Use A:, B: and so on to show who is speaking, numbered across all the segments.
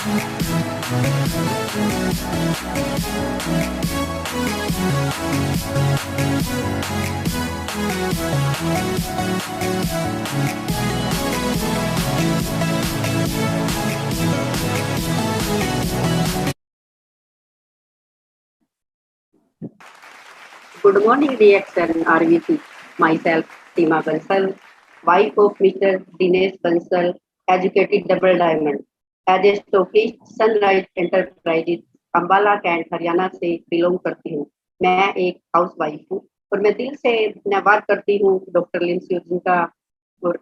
A: Good morning, DXN RVC. Myself, Seema Bansal, wife of Mr. Dinesh Bansal, educated double diamond. As a stockist, Sunrise Enterprises, Ambala cantt Haryana से belong करती हूँ। मैं एक house wife हूँ और मैं दिल से धन्यवाद करती हूँ डॉक्टर लिंसी जी का और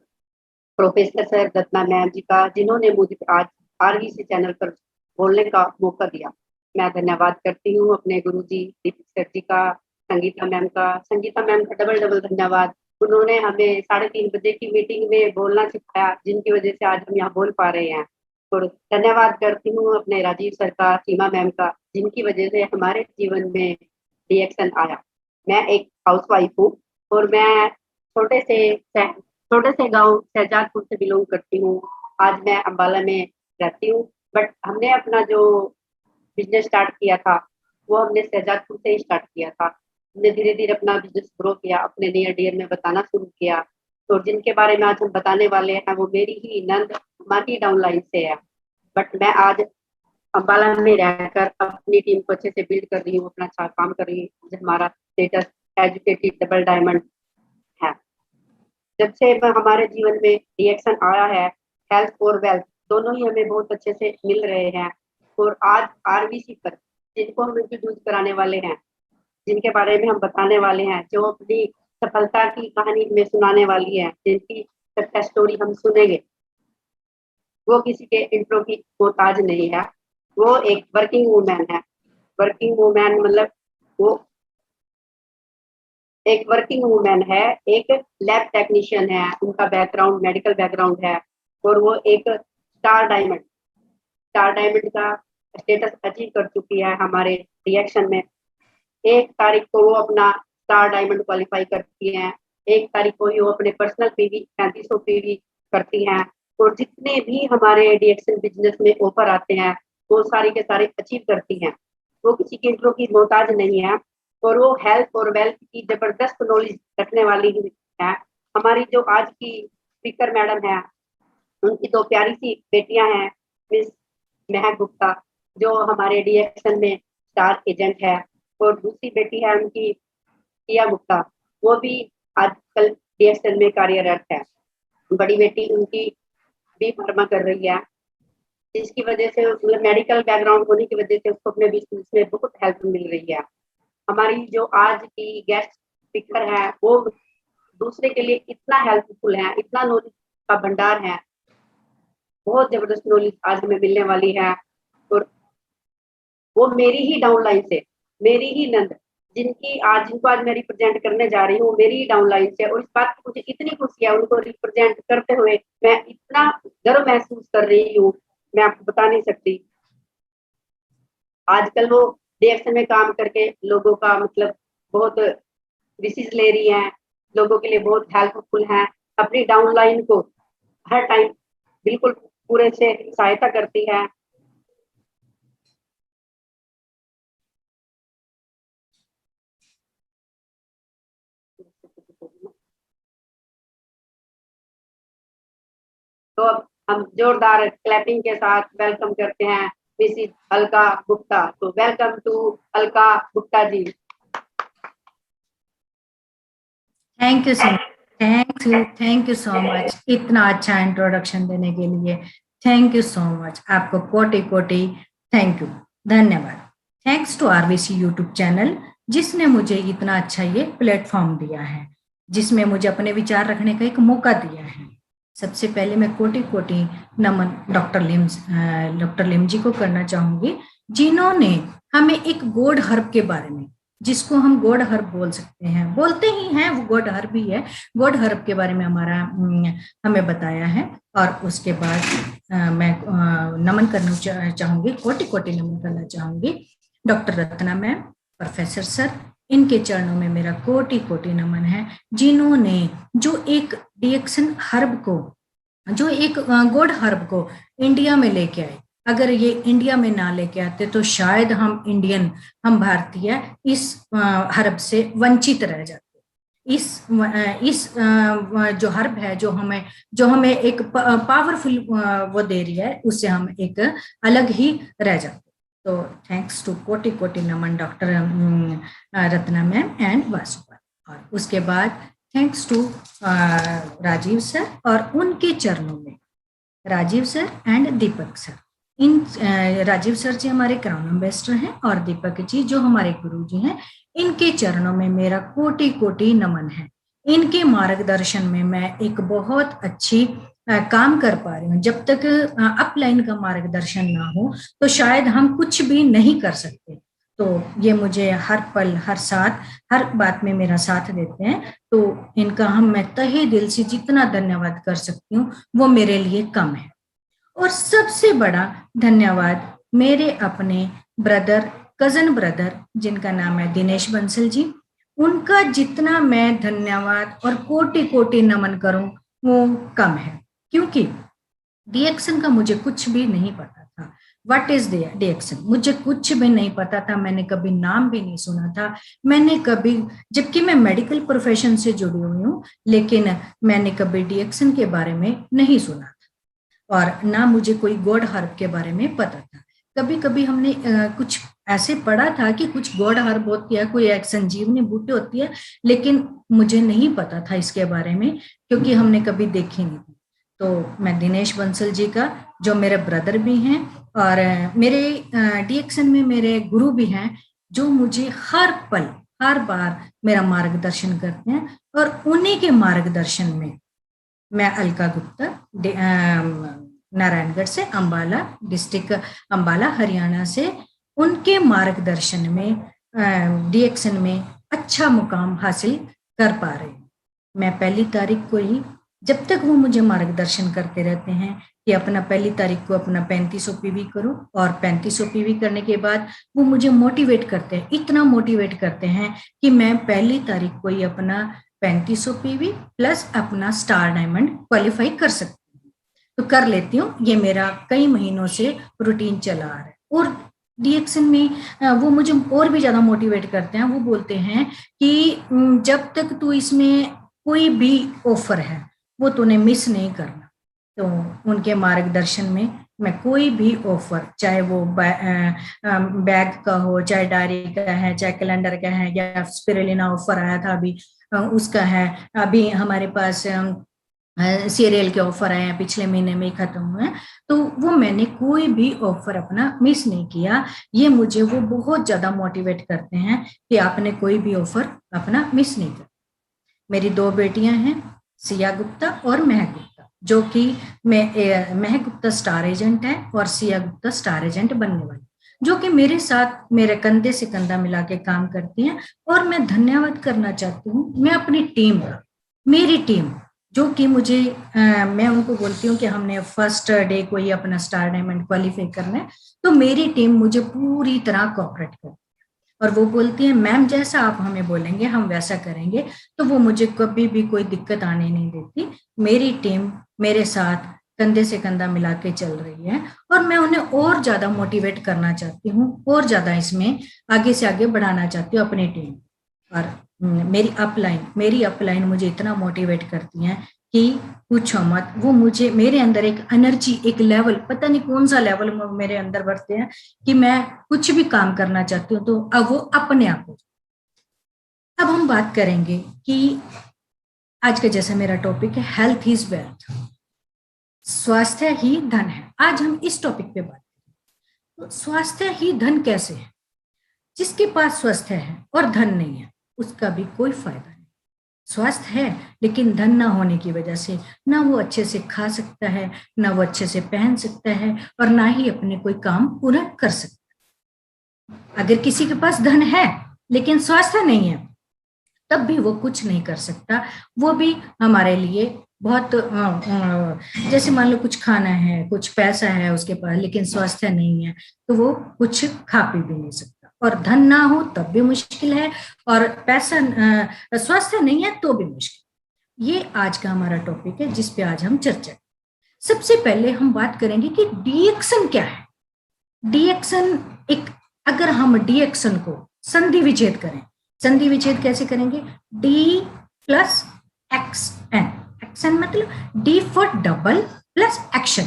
A: प्रोफेसर सर रत्ना मैम जी का, जिन्होंने मुझे आज आरवीसी चैनल पर बोलने का मौका दिया। मैं धन्यवाद करती हूँ अपने गुरुजी दीपक सर जी का, संगीता मैम का डबल डबल धन्यवाद। उन्होंने हमें 3:30 बजे की मीटिंग में बोलना सिखाया, जिनकी वजह से आज हम यहाँ बोल पा रहे हैं। और धन्यवाद करती हूँ अपने राजीव सर का, सीमा मैम का, जिनकी वजह से हमारे जीवन में रिएक्शन आया। मैं एक हाउस वाइफ हूँ और मैं छोटे से गांव शहजादपुर से बिलोंग करती हूँ। आज मैं अम्बाला में रहती हूँ, बट हमने अपना जो बिजनेस स्टार्ट किया था वो हमने शहजादपुर से ही स्टार्ट किया था। हमने धीरे धीरे अपना बिजनेस ग्रो किया, अपने नियर डियर में बताना शुरू किया। तो जिनके बारे में आज हम बताने वाले हैं वो मेरी ही नंद हमारी डाउनलाइन से है। बट मैं आज अम्बाला में रहकर अपनी टीम को अच्छे से बिल्ड कर रही हूँ, अपना अच्छा काम कर रही हूँ। हमारा स्टेटस एजुकेटेड डबल डायमंड है। जब से हमारे जीवन में रिएक्शन आया है, हेल्थ और वेल्थ दोनों ही हमें बहुत अच्छे से मिल रहे हैं। और आज आरबीसी पर जिनको हम इंट्रोड्यूस कराने वाले हैं, जिनके बारे में हम बताने वाले हैं, जो अपनी सफलता की कहानी हमें सुनाने वाली है, जिनकी सक्सेस स्टोरी हम सुनेंगे, वो किसी के इंट्रो की मोहताज नहीं है। वो एक वर्किंग वूमेन है। वर्किंग वूमेन मतलब वो एक वर्किंग वूमेन है, एक लैब टेक्नीशियन है, उनका बैकग्राउंड मेडिकल बैकग्राउंड है। और वो एक स्टार डायमंड का स्टेटस अचीव कर चुकी है हमारे रिएक्शन में। 1 तारीख को वो अपना स्टार डायमंड क्वालिफाई करती हैं। 1 तारीख को ही वो अपने पर्सनल पीवी 3500 पीवी करती हैं। और जितने भी हमारे रिएक्शन बिजनेस में ऑफर आते हैं वो सारे के सारे अचीव करती हैं। वो किसी के इंट्रो की मोहताज नहीं है और वो हेल्थ और वेल्थ की जबरदस्त नॉलेज रखने वाली है। हमारी जो आज की स्पीकर मैडम है, उनकी 2 प्यारी सी बेटियां हैं, मिस महक गुप्ता जो हमारे रिएक्शन में स्टार एजेंट है, और दूसरी बेटी है उनकी किया गुप्ता, वो भी आजकल रिएक्शन में कार्यरत है। बड़ी बेटी उनकी बी फार्मा कर रही है, जिसकी वजह से मतलब मेडिकल बैकग्राउंड होने की वजह से उसको अपने बिजनेस में बहुत हेल्प मिल रही है। हमारी जो आज की गेस्ट स्पीकर है वो दूसरे के लिए इतना हेल्पफुल है, इतना नॉलेज का भंडार है, बहुत जबरदस्त नॉलेज आज हमें मिलने वाली है। और वो मेरी ही डाउनलाइन से, मेरी ही नंद, जिनको आज मैं रिप्रेजेंट करने जा रही हूँ, मेरी ही डाउनलाइन से। और इस बात की मुझे इतनी खुशी है, उनको रिप्रेजेंट करते हुए मैं इतना गर्व महसूस कर रही हूँ, मैं आपको बता नहीं सकती। आजकल वो रिएक्शन में काम करके लोगों का मतलब बहुत विशेष ले रही हैं, लोगों के लिए बहुत हेल्पफुल हैं, अपनी डाउनलाइन को हर टाइम बिल्कुल पूरे से सहायता करती है। तो अब हम जोरदार क्लैपिंग के साथ वेलकम करते हैं मिसिस अलका गुप्ता। तो welcome to Alka Gupta ji.
B: Thank you so thank you so much इतना अच्छा इंट्रोडक्शन देने के लिए। थैंक यू सो मच, आपको कोटि कोटि थैंक यू, धन्यवाद। Thanks to RVC YouTube channel, जिसने मुझे इतना अच्छा ये प्लेटफॉर्म दिया है, जिसमें मुझे अपने विचार रखने का एक मौका दिया है। सबसे पहले मैं कोटि कोटि नमन डॉक्टर लिम जी को करना चाहूंगी, जिन्होंने हमें एक गोड हर्ब के बारे में, जिसको हम गोड हर्ब बोल सकते हैं, बोलते ही हैं, वो गोड हर्ब ही है, गोड हर्ब के बारे में हमें बताया है। और उसके बाद मैं नमन करना चाहूंगी, कोटि कोटि नमन करना चाहूंगी doctor Ratna ma'am, professor sir, इनके चरणों में मेरा कोटि कोटि नमन है, जिन्होंने जो एक रिएक्शन हर्ब को, जो एक गोड हर्ब को इंडिया में लेके आए, अगर ये इंडिया में ना लेके आते तो शायद हम भारतीय इस हर्ब से वंचित रह जाते। इस जो हर्ब है, जो हमें एक पावरफुल वो दे रही है, उससे हम एक अलग ही रह जाते। तो थैंक्स टू कोटि कोटि नमन डॉक्टर रत्ना मैम एंड वासुपा। और उसके बाद थैंक्स टू राजीव सर और उनके चरणों में, Rajeev sir and Deepak sir. Rajeev sir ji हमारे क्राउन एम्बेसडर हैं और दीपक जी जो हमारे गुरु जी हैं, इनके चरणों में मेरा कोटि कोटि नमन है। इनके मार्गदर्शन में मैं एक बहुत अच्छी काम कर पा रही हूँ। जब तक अपलाइन का मार्गदर्शन ना हो तो शायद हम कुछ भी नहीं कर सकते। तो ये मुझे हर पल, हर बात में मेरा साथ देते हैं। तो इनका मैं तहे दिल से जितना धन्यवाद कर सकती हूँ वो मेरे लिए कम है। और सबसे बड़ा धन्यवाद मेरे अपने कजन ब्रदर जिनका नाम है दिनेश बंसल जी। उनका जितना मैं धन्यवाद और कोटि कोटि नमन करूं वो कम है, क्योंकि डीएक्सन का मुझे कुछ भी नहीं पता था। व्हाट इज डीएक्सन, मुझे कुछ भी नहीं पता था। मैंने कभी नाम भी नहीं सुना था। मैंने कभी, जबकि मैं मेडिकल प्रोफेशन से जुड़ी हुई हूँ, लेकिन मैंने कभी डीएक्सन के बारे में नहीं सुना था और ना मुझे कोई गॉड हर्ब के बारे में पता था। कभी कभी हमने कुछ ऐसे पढ़ा था कि कुछ गॉड हर्ब होती है, कोई एक संजीवनी बूटी होती है, लेकिन मुझे नहीं पता था इसके बारे में, क्योंकि हमने कभी देखी नहीं थी। तो मैं दिनेश बंसल जी का, जो मेरे ब्रदर भी हैं और मेरे डीएक्सन में मेरे गुरु भी हैं, जो मुझे हर पल हर बार मेरा मार्गदर्शन करते हैं, और उन्हीं के मार्गदर्शन में मैं अलका गुप्ता नारायणगढ़ से, अंबाला डिस्ट्रिक्ट, अंबाला हरियाणा से, उनके मार्गदर्शन में डीएक्सन में अच्छा मुकाम हासिल कर पा रही हूँ। मैं 1 तारीख को ही, जब तक वो मुझे मार्गदर्शन करते रहते हैं कि अपना 1 तारीख को अपना 3500 पीवी करो, और 3500 पीवी करने के बाद वो मुझे मोटिवेट करते हैं, इतना मोटिवेट करते हैं कि मैं 1 तारीख को ही अपना 3500 पीवी प्लस अपना स्टार डायमंड क्वालिफाई कर सकती हूँ। तो कर लेती हूँ। ये मेरा कई महीनों से रूटीन चला आ रहा है। और डीएक्सन में वो मुझे और भी ज्यादा मोटिवेट करते हैं। वो बोलते हैं कि जब तक तू इसमें कोई भी ऑफर है वो तूने मिस नहीं करना। तो उनके मार्गदर्शन में मैं कोई भी ऑफर, चाहे वो बैग का हो, चाहे डायरी का है, चाहे कैलेंडर का है, या स्पिरुलिना ऑफर आया था अभी उसका है, अभी हमारे पास सीरियल के ऑफर आए हैं, पिछले महीने में ही खत्म हुए हैं। तो वो मैंने कोई भी ऑफर अपना मिस नहीं किया। ये मुझे वो बहुत ज्यादा मोटिवेट करते हैं कि आपने कोई भी ऑफर अपना मिस नहीं किया। मेरी 2 बेटियां हैं, सिया गुप्ता और महक गुप्ता, जो कि महक गुप्ता स्टार एजेंट है और सिया गुप्ता स्टार एजेंट बनने वाली, जो कि मेरे साथ मेरे कंधे से कंधा मिला के काम करती हैं। और मैं धन्यवाद करना चाहती हूँ मैं अपनी टीम का, मेरी टीम, जो कि मुझे मैं उनको बोलती हूँ कि हमने फर्स्ट डे को ही अपना स्टार डायमंड क्वालिफाई करना है, तो मेरी टीम मुझे पूरी तरह कोऑपरेट करती है और वो बोलती है मैम जैसा आप हमें बोलेंगे हम वैसा करेंगे। तो वो मुझे कभी भी कोई दिक्कत आने नहीं देती। मेरी टीम मेरे साथ कंधे से कंधा मिला के चल रही है और मैं उन्हें और ज्यादा मोटिवेट करना चाहती हूँ, और ज्यादा इसमें आगे से आगे बढ़ाना चाहती हूँ अपनी टीम। और मेरी अपलाइन मुझे इतना मोटिवेट करती हैं कि पूछो मत। वो मुझे, मेरे अंदर एक एनर्जी, एक लेवल, पता नहीं कौन सा लेवल मेरे अंदर बढ़ते हैं कि मैं कुछ भी काम करना चाहती हूँ तो अब वो अपने आप हो। अब हम बात करेंगे कि आज का जैसा मेरा टॉपिक है हेल्थ इज वेल्थ, स्वास्थ्य ही धन है। आज हम इस टॉपिक पे बात करेंगे। तो स्वास्थ्य ही धन कैसे है? जिसके पास स्वास्थ्य है और धन नहीं है उसका भी कोई फायदा नहीं। स्वास्थ्य है लेकिन धन ना होने की वजह से ना वो अच्छे से खा सकता है, ना वो अच्छे से पहन सकता है, और ना ही अपने कोई काम पूरा कर सकता है। अगर किसी के पास धन है लेकिन स्वास्थ्य नहीं है तब भी वो कुछ नहीं कर सकता। वो भी हमारे लिए बहुत जैसे मान लो कुछ खाना है, कुछ पैसा है उसके पास, लेकिन स्वास्थ्य नहीं है तो वो कुछ खा पी भी नहीं सकता। और धन ना हो तब भी मुश्किल है, और पैसा स्वास्थ्य नहीं है तो भी मुश्किल। ये आज का हमारा टॉपिक है जिस पे आज हम चर्चा। सबसे पहले हम बात करेंगे कि डीएक्सन क्या है। डी एक्शन एक, अगर हम डी एक्शन को संधि विच्छेद करें, संधि विच्छेद कैसे करेंगे? D plus X N, action मतलब D for double plus action.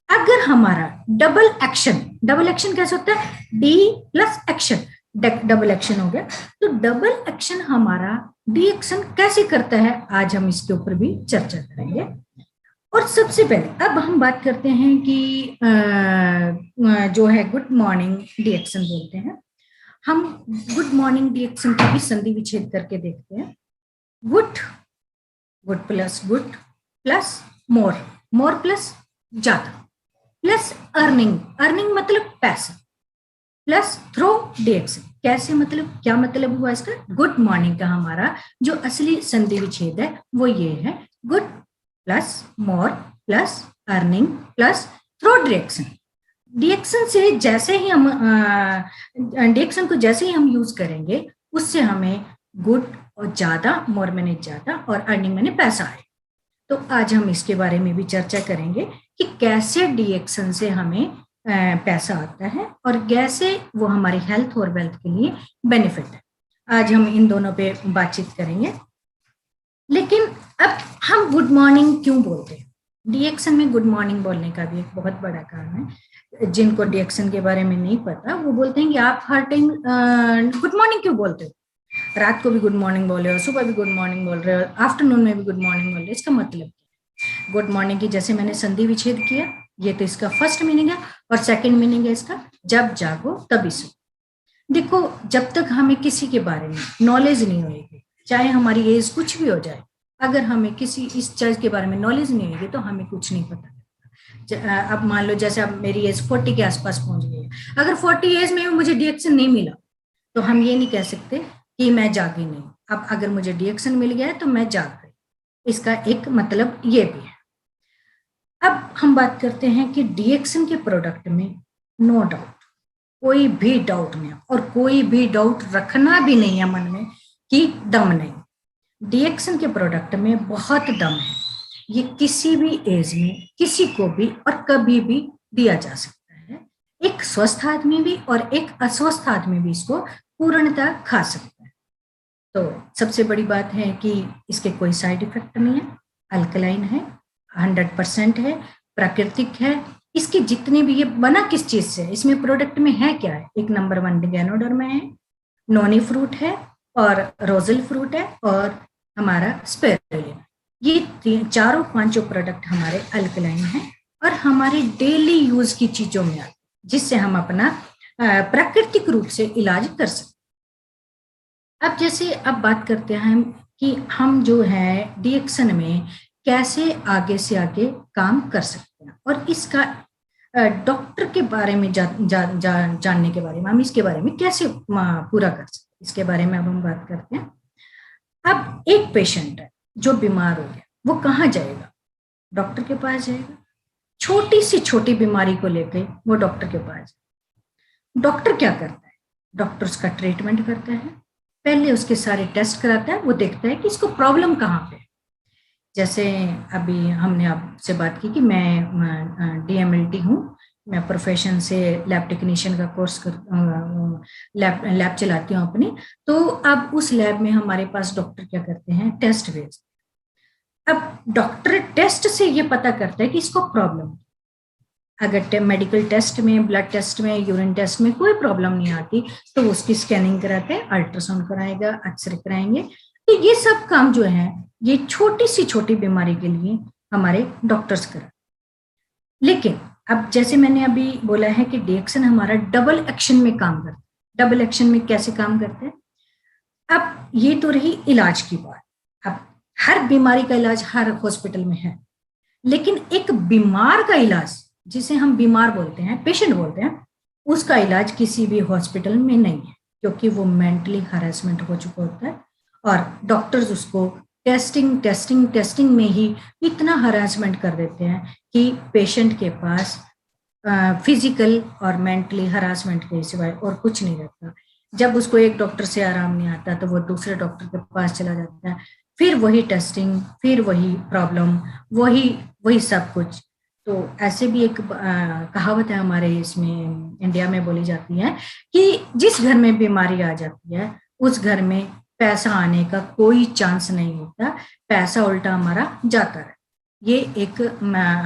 B: अगर हमारा डबल एक्शन कैसे होता है? D plus action, double action हो गया। तो डबल एक्शन हमारा डी एक्शन कैसे करता है, आज हम इसके ऊपर भी चर्चा करेंगे। और सबसे पहले अब हम बात करते हैं कि जो है गुड मॉर्निंग डी एक्शन बोलते हैं। हम गुड मॉर्निंग डी एक्शन की भी संधि विच्छेद करके देखते हैं। गुड, गुड प्लस मोर, मोर प्लस ज्यादा, प्लस अर्निंग, अर्निंग मतलब पैसा, प्लस थ्रो डी एक्शन। कैसे मतलब, क्या मतलब हुआ इसका? गुड मॉर्निंग का हमारा जो असली संधि विच्छेद है वो ये है, good plus more plus earning plus through direction. Direction से जैसे ही हम डायरेक्शन को जैसे ही हम यूज करेंगे उससे हमें गुड और ज्यादा, मोर मैंने ज्यादा और अर्निंग मैंने पैसा आए। तो आज हम इसके बारे में भी चर्चा करेंगे कि कैसे डायरेक्शन से हमें पैसा आता है और कैसे वो हमारी हेल्थ और वेल्थ के लिए बेनिफिट है। आज हम इन दोनों पे बातचीत करेंगे। लेकिन अब हम गुड मॉर्निंग क्यों बोलते हैं? डायरेक्शन में गुड मॉर्निंग बोलने का भी एक बहुत बड़ा कारण है। जिनको डायरेक्शन के बारे में नहीं पता वो बोलते हैं कि आप हर टाइम गुड मॉर्निंग क्यों बोलते हो? रात को भी गुड मॉर्निंग बोल रहे हो, सुबह भी गुड मॉर्निंग बोल रहे हो, आफ्टरनून में भी गुड मॉर्निंग बोल रहे हो। इसका मतलब गुड मॉर्निंग की जैसे मैंने संधि विच्छेद किया, ये तो इसका फर्स्ट मीनिंग है। और सेकंड मीनिंग है इसका, जब जागो तभी सो। देखो, जब तक हमें किसी के बारे में नॉलेज नहीं होगी, चाहे हमारी एज कुछ भी हो जाए, अगर हमें किसी इस चीज के बारे में नॉलेज नहीं होगी तो हमें कुछ नहीं पता। अब मान लो जैसे अब मेरी एज 40 के आसपास पहुंच गई है, अगर 40 एज में मुझे डायरेक्शन नहीं मिला तो हम ये नहीं कह सकते कि मैं जागी नहीं। अब अगर मुझे डायरेक्शन मिल गया है तो मैं जाग गई, इसका एक मतलब ये भी है। अब हम बात करते हैं कि डायरेक्शन के प्रोडक्ट में नो डाउट, कोई भी डाउट नहीं, और कोई भी डाउट रखना भी नहीं है मन में कि दम नहीं। डायरेक्शन के प्रोडक्ट में बहुत दम है। ये किसी भी एज में किसी को भी और कभी भी दिया जा सकता है। एक स्वस्थ आदमी भी और एक अस्वस्थ आदमी भी इसको पूर्णतः खा सकता है। तो सबसे बड़ी बात है कि इसके कोई साइड इफेक्ट नहीं है, अल्कलाइन है, 100% है, प्राकृतिक है। इसके जितने भी, ये बना किस चीज से, इसमें प्रोडक्ट में है क्या है? एक नंबर 1 गैनोडर्मा है, नोनी फ्रूट है और रोजल फ्रूट है और हमारा स्पिरुलिना। ये चारों पांचों प्रोडक्ट हमारे अल्कलाइन हैं और हमारे डेली यूज की चीजों में आते, जिससे हम अपना प्राकृतिक रूप से इलाज कर सकते। अब जैसे अब बात करते हैं कि हम जो है डायरेक्शन में कैसे आगे से आगे काम कर सकते हैं और इसका डॉक्टर के बारे में जानने के बारे में, हम इसके बारे में कैसे पूरा कर सकते हैं, इसके बारे में अब हम बात करते हैं। अब एक पेशेंट है जो बीमार हो गया, वो कहाँ जाएगा? डॉक्टर के पास जाएगा। छोटी से छोटी बीमारी को लेकर वो डॉक्टर के पास जाएगा। डॉक्टर क्या करता है? डॉक्टर उसका ट्रीटमेंट करता है, पहले उसके सारे टेस्ट कराता है, वो देखता है कि इसको प्रॉब्लम कहाँ पे है। जैसे अभी हमने आपसे बात की कि मैं DMLT हूँ, मैं प्रोफेशन से लैब टेक्नीशियन का कोर्स लैब चलाती हूँ अपनी। तो अब उस लैब में हमारे पास डॉक्टर क्या करते हैं? टेस्ट भेजते। अब डॉक्टर टेस्ट से ये पता करता है कि इसको प्रॉब्लम, अगर मेडिकल टेस्ट में, ब्लड टेस्ट में, यूरिन टेस्ट में कोई प्रॉब्लम नहीं आती तो उसकी स्कैनिंग कराते हैं, अल्ट्रासाउंड कराएगा, एक्सरे कराएंगे। तो ये सब काम जो है ये छोटी सी छोटी बीमारी के लिए हमारे डॉक्टर्स करा। लेकिन अब जैसे मैंने अभी बोला है कि डायरेक्शन हमारा डबल एक्शन में काम करता है। डबल एक्शन में कैसे काम करते हैं? अब ये तो रही इलाज की बात। अब हर बीमारी का इलाज हर हॉस्पिटल में है, लेकिन एक बीमार का इलाज, जिसे हम बीमार बोलते हैं, पेशेंट बोलते हैं, उसका इलाज किसी भी हॉस्पिटल में नहीं है, क्योंकि वो मेंटली हरासमेंट हो चुका होता है और डॉक्टर्स उसको टेस्टिंग में ही इतना हरासमेंट कर देते हैं कि पेशेंट के पास फिजिकल और मेंटली हरासमेंट के सिवाय और कुछ नहीं रहता। जब उसको एक डॉक्टर से आराम नहीं आता तो वो दूसरे डॉक्टर के पास चला जाता है, फिर वही टेस्टिंग, फिर वही प्रॉब्लम, वही सब कुछ। तो ऐसे भी एक कहावत है हमारे इसमें इंडिया में बोली जाती है कि जिस घर में बीमारी आ जाती है उस घर में पैसा आने का कोई चांस नहीं होता, पैसा उल्टा हमारा जाता है। ये एक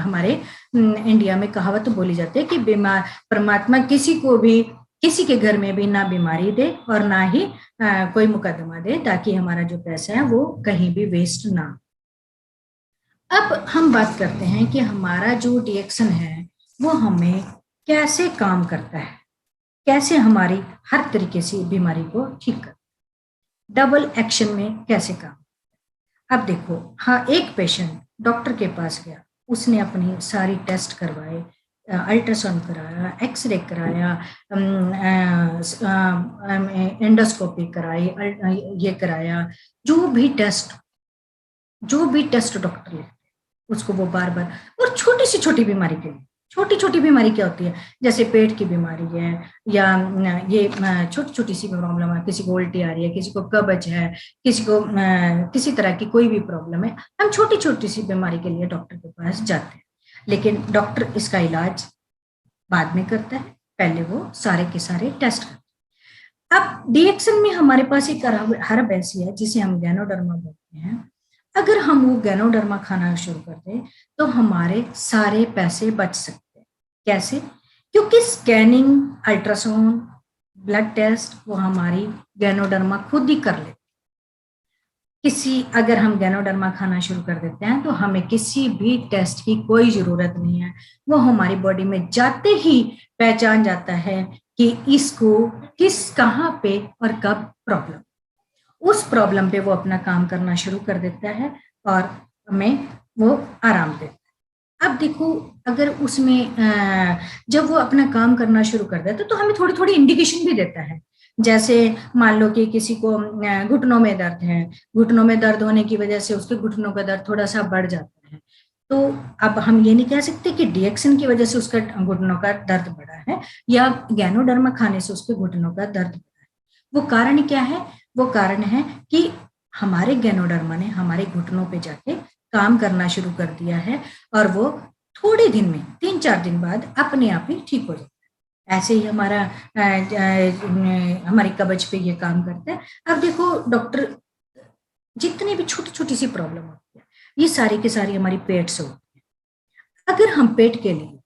B: हमारे इंडिया में कहावत बोली जाती है कि बीमार परमात्मा किसी को भी किसी के घर में भी ना बीमारी दे और ना ही कोई मुकदमा दे, ताकि हमारा जो पैसा है वो कहीं भी वेस्ट ना। अब हम बात करते हैं कि हमारा जो डिएक्शन है वो हमें कैसे काम करता है, कैसे हमारी हर तरीके से बीमारी को ठीक कर, डबल एक्शन में कैसे काम। अब देखो, हाँ, एक पेशेंट डॉक्टर के पास गया, उसने अपनी सारी टेस्ट करवाए, अल्ट्रासाउंड कराया, एक्सरे कराया, एंडोस्कोपी कराई, ये कराया, जो भी टेस्ट डॉक्टर लिखते उसको वो बार बार, और छोटी से छोटी बीमारी के लिए, छोटी छोटी बीमारी क्या होती है, जैसे पेट की बीमारी है या ये छोटी छोटी सी प्रॉब्लम है, किसी को उल्टी आ रही है, किसी को कब्ज है, किसी को किसी तरह की कोई भी प्रॉब्लम है, हम छोटी छोटी सी बीमारी के लिए डॉक्टर के पास जाते हैं। लेकिन डॉक्टर इसका इलाज बाद में करता है, पहले वो सारे के सारे टेस्ट करते हैं। अब डिएक्शन में हमारे पास एक हर्ब ऐसी है जिसे हम गैनोडर्मा बोलते हैं। अगर हम वो गैनोडर्मा खाना शुरू कर दें तो हमारे सारे पैसे बच सकते हैं। कैसे? क्योंकि स्कैनिंग, अल्ट्रासाउंड, ब्लड टेस्ट वो हमारी गैनोडर्मा खुद ही कर लेती। अगर हम गैनोडर्मा खाना शुरू कर देते हैं तो हमें किसी भी टेस्ट की कोई जरूरत नहीं है, वो हमारी बॉडी में जाते ही पहचान जाता है कि इसको कहाँ पे और कब प्रॉब्लम, उस प्रॉब्लम पे वो अपना काम करना शुरू कर देता है और हमें वो आराम देता है। अब देखो, अगर उसमें जब वो अपना काम करना शुरू कर देता है तो हमें थोड़ी थोड़ी इंडिकेशन भी देता है। जैसे मान लो कि किसी को घुटनों में दर्द है, घुटनों में दर्द होने की वजह से उसके घुटनों का दर्द थोड़ा सा बढ़ जाता है, तो अब हम ये नहीं कह सकते कि डिएक्शन की वजह से उसका घुटनों का दर्द बढ़ा है या गैनोडर्मा खाने से उसके घुटनों का दर्द बढ़ा है। वो कारण क्या है? वो कारण है कि हमारे गैनोडर्मा ने हमारे घुटनों पे जाके काम करना शुरू कर दिया है और वो थोड़े दिन में 3-4 दिन बाद अपने आप ही ठीक हो जाता है। ऐसे ही हमारी कब्ज पे ये काम करता है। अब देखो, डॉक्टर जितनी भी छोटी छोटी सी प्रॉब्लम होती है ये सारी की सारी हमारी पेट से होती है। अगर हम पेट के लिए,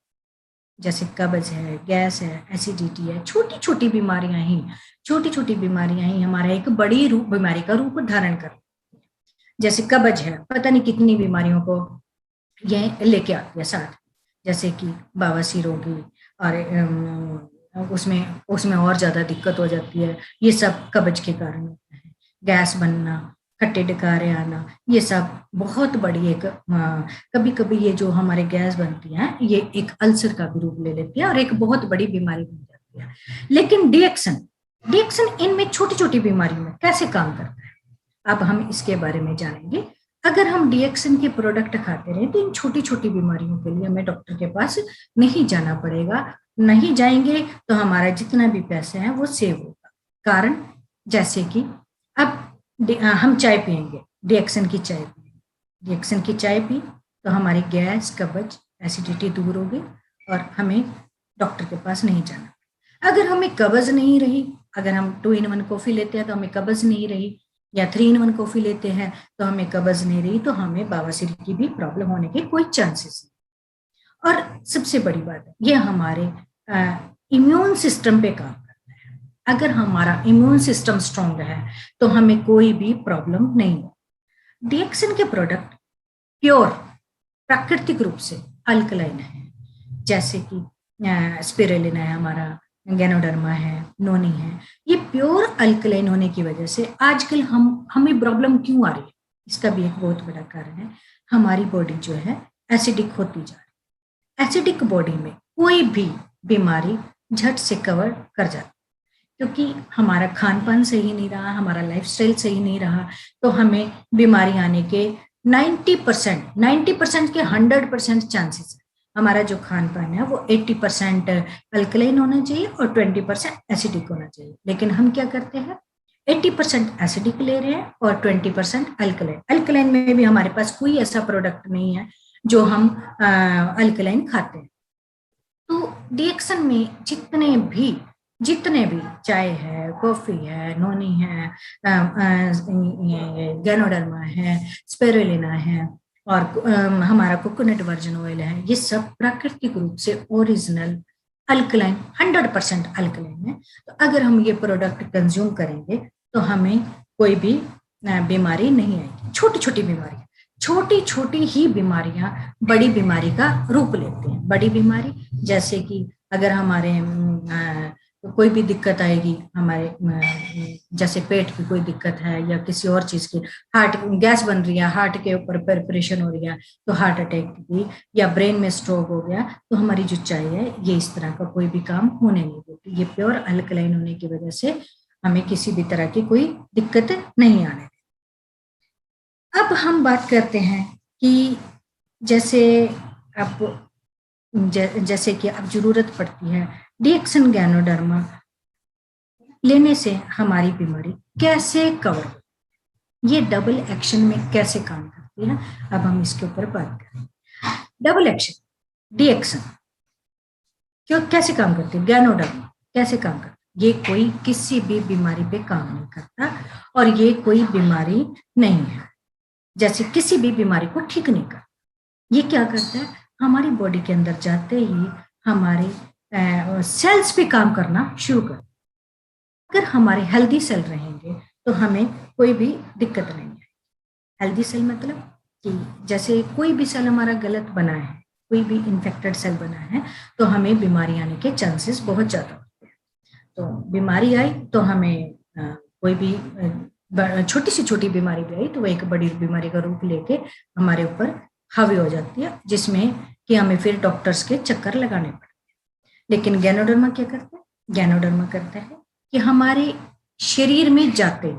B: जैसे कब्ज है, गैस है, एसिडिटी है, छोटी छोटी बीमारियां ही हमारा एक बड़ी बीमारी का रूप धारण करती है। जैसे कब्ज है, पता नहीं कितनी बीमारियों को ये लेके आती है साथ, जैसे कि बवासीर होगी और उसमें और ज्यादा दिक्कत हो जाती है। ये सब कब्ज के कारण होता है। गैस बनना, खट्टे डकारे आना, ये सब बहुत बड़ी एक कभी कभी ये जो हमारे गैस बनती है ये एक अल्सर का भी रूप ले लेती है और एक बहुत बड़ी बीमारी बन जाती है। लेकिन डिएक्शन इनमें छोटी छोटी बीमारियों में कैसे काम करता है, अब हम इसके बारे में जानेंगे। अगर हम डिएक्शन के प्रोडक्ट खाते रहे तो इन छोटी छोटी बीमारियों के लिए हमें डॉक्टर के पास नहीं जाना पड़ेगा। नहीं जाएंगे तो हमारा जितना भी पैसा है वो सेव होगा। कारण, जैसे कि अब हम चाय पियेंगे, डिएक्शन की चाय पी तो हमारी गैस, कब्ज, एसिडिटी दूर होगी और हमें डॉक्टर के पास नहीं जाना। अगर हमें कब्ज नहीं रही, अगर हम 2-in-1 कॉफी लेते हैं तो हमें कब्ज नहीं रही, या 3-in-1 कॉफी लेते हैं तो हमें कब्ज नहीं रही, तो हमें बवासीर की भी प्रॉब्लम होने के कोई चांसेस नहीं। और सबसे बड़ी बात है, ये हमारे इम्यून सिस्टम पे काम करता है। अगर हमारा इम्यून सिस्टम स्ट्रांग है तो हमें कोई भी प्रॉब्लम नहीं हो। डिएक्शन के प्रोडक्ट प्योर प्राकृतिक रूप से अल्कलाइन है, जैसे कि स्पिरुलिना है, हमारा गैनोडर्मा है, नोनी है। ये प्योर अल्कलाइन होने की वजह से आजकल हमें प्रॉब्लम क्यों आ रही है, इसका भी एक बहुत बड़ा कारण है, हमारी बॉडी जो है एसिडिक होती जा रही है। एसिडिक बॉडी में कोई भी बीमारी झट से कवर कर जाती है, क्योंकि हमारा खान पान सही नहीं रहा, हमारा लाइफस्टाइल सही नहीं रहा, तो हमें बीमारी आने के 90% के 100% चांसेस है। हमारा जो खान पान है वो 80% अल्कलाइन होना चाहिए और 20% एसिडिक होना चाहिए। लेकिन हम क्या करते हैं, 80% एसिडिक ले रहे हैं और 20% अल्कलाइन। अल्कलाइन में भी हमारे पास कोई ऐसा प्रोडक्ट नहीं है जो हम अल्कलाइन खाते हैं। तो डिएक्शन में जितने भी चाय है, कॉफी है, नोनी है, गैनोडर्मा है, स्पिरुलिना है और हमारा कोकोनट वर्जिन ऑयल है, ये सब प्राकृतिक रूप से ओरिजिनल अल्कलाइन 100% अल्कलाइन है। तो अगर हम ये प्रोडक्ट कंज्यूम करेंगे तो हमें कोई भी बीमारी नहीं आएगी। छोटी छोटी ही बीमारियां बड़ी बीमारी का रूप लेते हैं। बड़ी बीमारी जैसे कि अगर हमारे कोई भी दिक्कत आएगी, हमारे जैसे पेट की कोई दिक्कत है या किसी और चीज की, हार्ट गैस बन रही है, हार्ट के ऊपर प्रेशर हो रही है तो हार्ट अटैक की, या ब्रेन में स्ट्रोक हो गया, तो हमारी जो चाय है ये इस तरह का कोई भी काम होने नहीं देती। ये प्योर अल्कलाइन होने की वजह से हमें किसी भी तरह की कोई दिक्कत नहीं आने देती। अब हम बात करते हैं कि जैसे कि अब जरूरत पड़ती है डिएक्सन गैनोडर्मा लेने से हमारी बीमारी कैसे कवर हो, ये डबल एक्शन में कैसे काम करती है, अब हम इसके ऊपर बात करें। डबल एक्शन डिएक्सन क्यों कैसे काम करती है, गैनोडर्मा कैसे काम करती है? ये कोई किसी भी बीमारी पे काम नहीं करता और ये कोई बीमारी नहीं है, जैसे किसी भी बीमारी को ठीक नहीं करता। ये क्या करता है, हमारी बॉडी के अंदर जाते ही हमारे सेल्स पे काम करना शुरू कर। अगर हमारे हेल्दी सेल रहेंगे तो हमें कोई भी दिक्कत नहीं है। हेल्दी सेल मतलब कि जैसे कोई भी सेल हमारा गलत बना है, कोई भी इन्फेक्टेड सेल बना है, तो हमें बीमारी आने के चांसेस बहुत ज्यादा होते हैं। तो बीमारी आई तो हमें कोई भी छोटी से छोटी बीमारी भी आई तो वो एक बड़ी बीमारी का रूप लेके हमारे ऊपर हावी हो जाती है, जिसमें कि हमें फिर डॉक्टर्स के चक्कर लगाने पड़ते हैं। लेकिन गैनोडर्मा क्या करता है, गैनोडर्मा करता है कि हमारे शरीर में जाते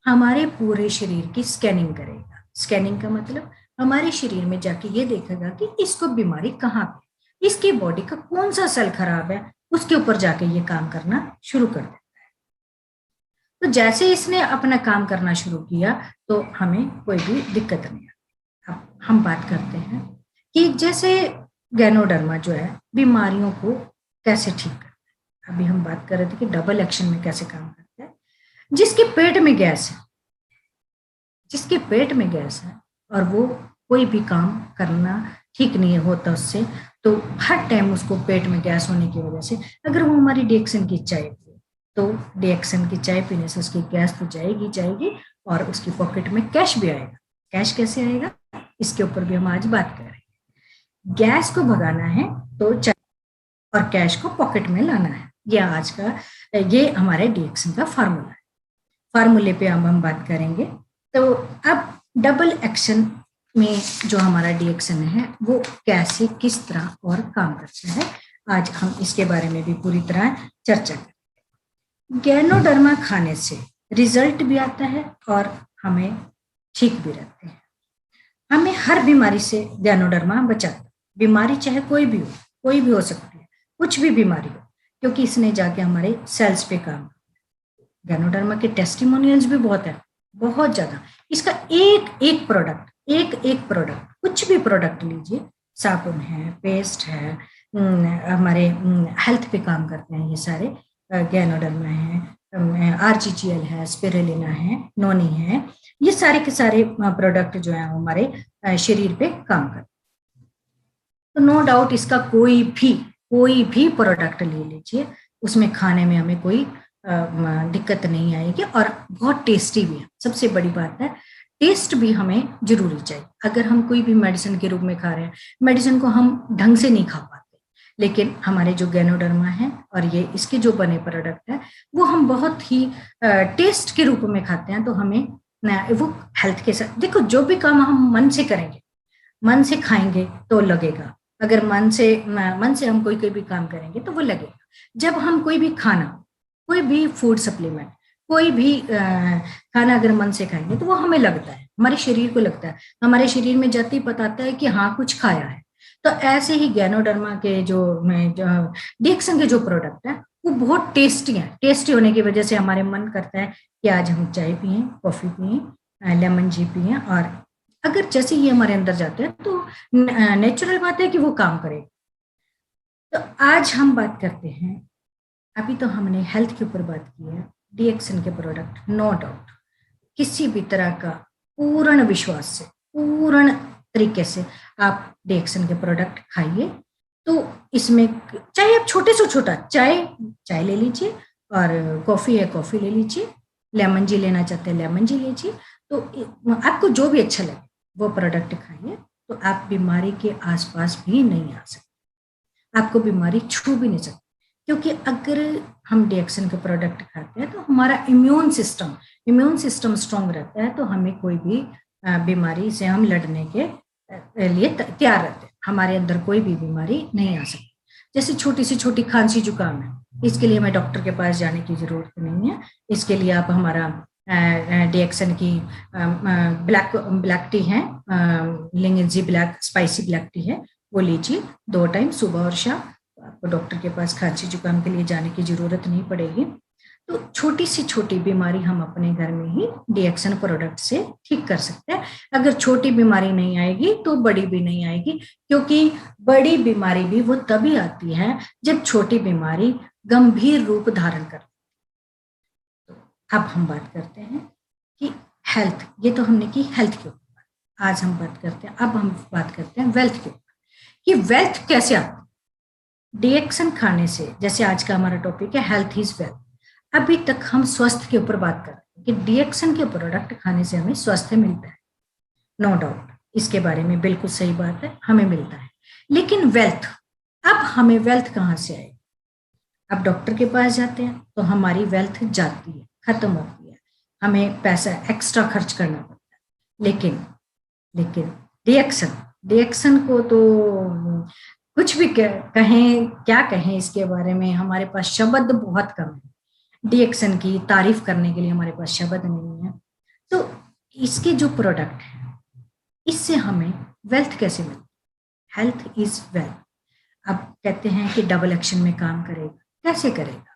B: हमारे पूरे शरीर की स्कैनिंग करेगा। स्कैनिंग का मतलब हमारे शरीर में जाके ये देखेगा कि इसको बीमारी कहाँ पे, इसकी बॉडी का कौन सा सेल खराब है, उसके ऊपर जाके ये काम करना शुरू कर देता है। तो जैसे इसने अपना काम करना शुरू किया तो हमें कोई भी दिक्कत नहीं आती। अब हम बात करते हैं कि जैसे गैनोडर्मा जो है बीमारियों को कैसे ठीक करता है। अभी हम बात कर रहे थे कि डबल एक्शन में कैसे काम करता है। जिसके पेट में गैस है, जिसके पेट में गैस है और वो कोई भी काम करना ठीक नहीं होता उससे, तो हर टाइम उसको पेट में गैस होने की वजह से अगर वो हमारी डिएक्सन की चाय पिए तो डिएक्सन की चाय पीने से उसकी गैस तो जाएगी और उसकी पॉकेट में कैश भी आएगा। कैश कैसे आएगा, इसके ऊपर भी हम आज बात करेंगे। गैस को भगाना है तो चाय और कैश को पॉकेट में लाना है। ये आज का ये हमारे डिएक्सन का फार्मूला है। फार्मूले पे हम बात करेंगे। तो अब डबल एक्शन में जो हमारा डिएक्सन है वो कैसे किस तरह और काम करता है, आज हम इसके बारे में भी पूरी तरह चर्चा करेंगे। गैनोडर्मा खाने से रिजल्ट भी आता है और हमें ठीक भी रहते हैं। हमें हर बीमारी से गैनोडर्मा बचाता है। बीमारी चाहे कोई भी हो सकती है, कुछ भी बीमारी हो, क्योंकि इसने जाके हमारे सेल्स पे काम। गैनोडर्मा के टेस्टिमोनियल्स भी बहुत है, बहुत ज्यादा। इसका एक प्रोडक्ट कुछ भी प्रोडक्ट लीजिए, साबुन है, पेस्ट है, हमारे हेल्थ पे काम करते हैं ये सारे। गैनोडर्मा है, आरजीजीएल है, स्पिरुलिना है, नोनी है, ये सारे के सारे प्रोडक्ट जो है हमारे शरीर पे काम करते हैं। तो नो डाउट इसका कोई भी प्रोडक्ट ले लीजिए, उसमें खाने में हमें कोई दिक्कत नहीं आएगी और बहुत टेस्टी भी है। सबसे बड़ी बात है टेस्ट भी हमें जरूरी चाहिए। अगर हम कोई भी मेडिसिन के रूप में खा रहे हैं, मेडिसिन को हम ढंग से नहीं खा पाते, लेकिन हमारे जो गैनोडर्मा है और ये इसके जो बने प्रोडक्ट है वो हम बहुत ही टेस्ट के रूप में खाते हैं। तो हमें वो हेल्थ के साथ, देखो जो भी काम हम मन से करेंगे, मन से खाएंगे तो लगेगा। अगर मन से हम कोई भी काम करेंगे तो वो लगेगा। जब हम कोई भी खाना, कोई भी फूड सप्लीमेंट, कोई भी खाना अगर मन से खाएंगे तो वो हमें लगता है, हमारे शरीर को लगता है, हमारे शरीर में जाते ही पता आता है कि हाँ कुछ खाया है। तो ऐसे ही गैनोडर्मा के जो डिएक्सन के जो प्रोडक्ट है वो बहुत टेस्टी है। टेस्टी होने की वजह से हमारे मन करता है कि आज हम चाय पिए, कॉफी पिए, लेमन जी पिए और अगर जैसे ये हमारे अंदर जाते हैं तो नेचुरल बात है कि वो काम करेगा। तो आज हम बात करते हैं, अभी तो हमने हेल्थ के ऊपर बात की है, डीएक्सन के प्रोडक्ट नो डाउट किसी भी तरह का पूर्ण विश्वास से, पूर्ण तरीके से आप डीएक्सन के प्रोडक्ट खाइए। तो इसमें चाहे आप छोटे से छोटा चाय ले लीजिए, और कॉफी है कॉफी ले लीजिए, लेमन जी लेना चाहते हैं लेमन जी लीजिए। तो आपको जो भी अच्छा लगे वो प्रोडक्ट खाइए, तो आप बीमारी के आसपास भी नहीं आ सकते, आपको बीमारी छू भी नहीं सकती। क्योंकि अगर हम डीएक्सन के प्रोडक्ट खाते हैं तो हमारा इम्यून सिस्टम स्ट्रांग रहता है, तो हमें कोई भी बीमारी से हम लड़ने के लिए तैयार रहते हैं, हमारे अंदर कोई भी बीमारी नहीं आ सकती। जैसे छोटी सी छोटी खांसी जुकाम है, इसके लिए हमें डॉक्टर के पास जाने की जरूरत नहीं है। इसके लिए आप हमारा डीएक्सन की ब्लैक टी है, लिंगेंजी ब्लैक स्पाइसी ब्लैक टी है, वो लीजिए 2 टाइम सुबह और शाम। आपको डॉक्टर के पास खांसी जुकाम के लिए जाने की जरूरत नहीं पड़ेगी। तो छोटी सी छोटी बीमारी हम अपने घर में ही डीएक्सन प्रोडक्ट से ठीक कर सकते हैं। अगर छोटी बीमारी नहीं आएगी तो बड़ी भी नहीं आएगी, क्योंकि बड़ी बीमारी भी वो तभी आती है जब छोटी बीमारी गंभीर रूप धारण कर। तो अब हम बात करते हैं कि हेल्थ, ये तो हमने की हेल्थ के ऊपर, आज हम बात करते हैं, अब हम बात करते हैं वेल्थ के ऊपर कि वेल्थ कैसे आती है डीएक्सन खाने से। जैसे आज का हमारा टॉपिक है हेल्थ इज वेल्थ, अभी तक हम स्वास्थ्य के ऊपर बात कर रहे हैं कि डीएक्सन के प्रोडक्ट खाने से हमें स्वास्थ्य मिलता है, नो डाउट, इसके बारे में बिल्कुल सही बात है, हमें मिलता है। लेकिन वेल्थ, अब हमें वेल्थ कहाँ से आएगी? अब डॉक्टर के पास जाते हैं तो हमारी वेल्थ जाती है, खत्म होती है, हमें पैसा एक्स्ट्रा खर्च करना पड़ता है। लेकिन डीएक्सन को तो कुछ भी कहें, क्या कहें इसके बारे में, हमारे पास शब्द बहुत कम है। डीएक्सन की तारीफ करने के लिए हमारे पास शब्द नहीं है। तो इसके जो प्रोडक्ट है, इससे हमें वेल्थ कैसे मिलती? Health is wealth. अब कहते हैं कि डबल एक्शन में काम करेगा, कैसे करेगा?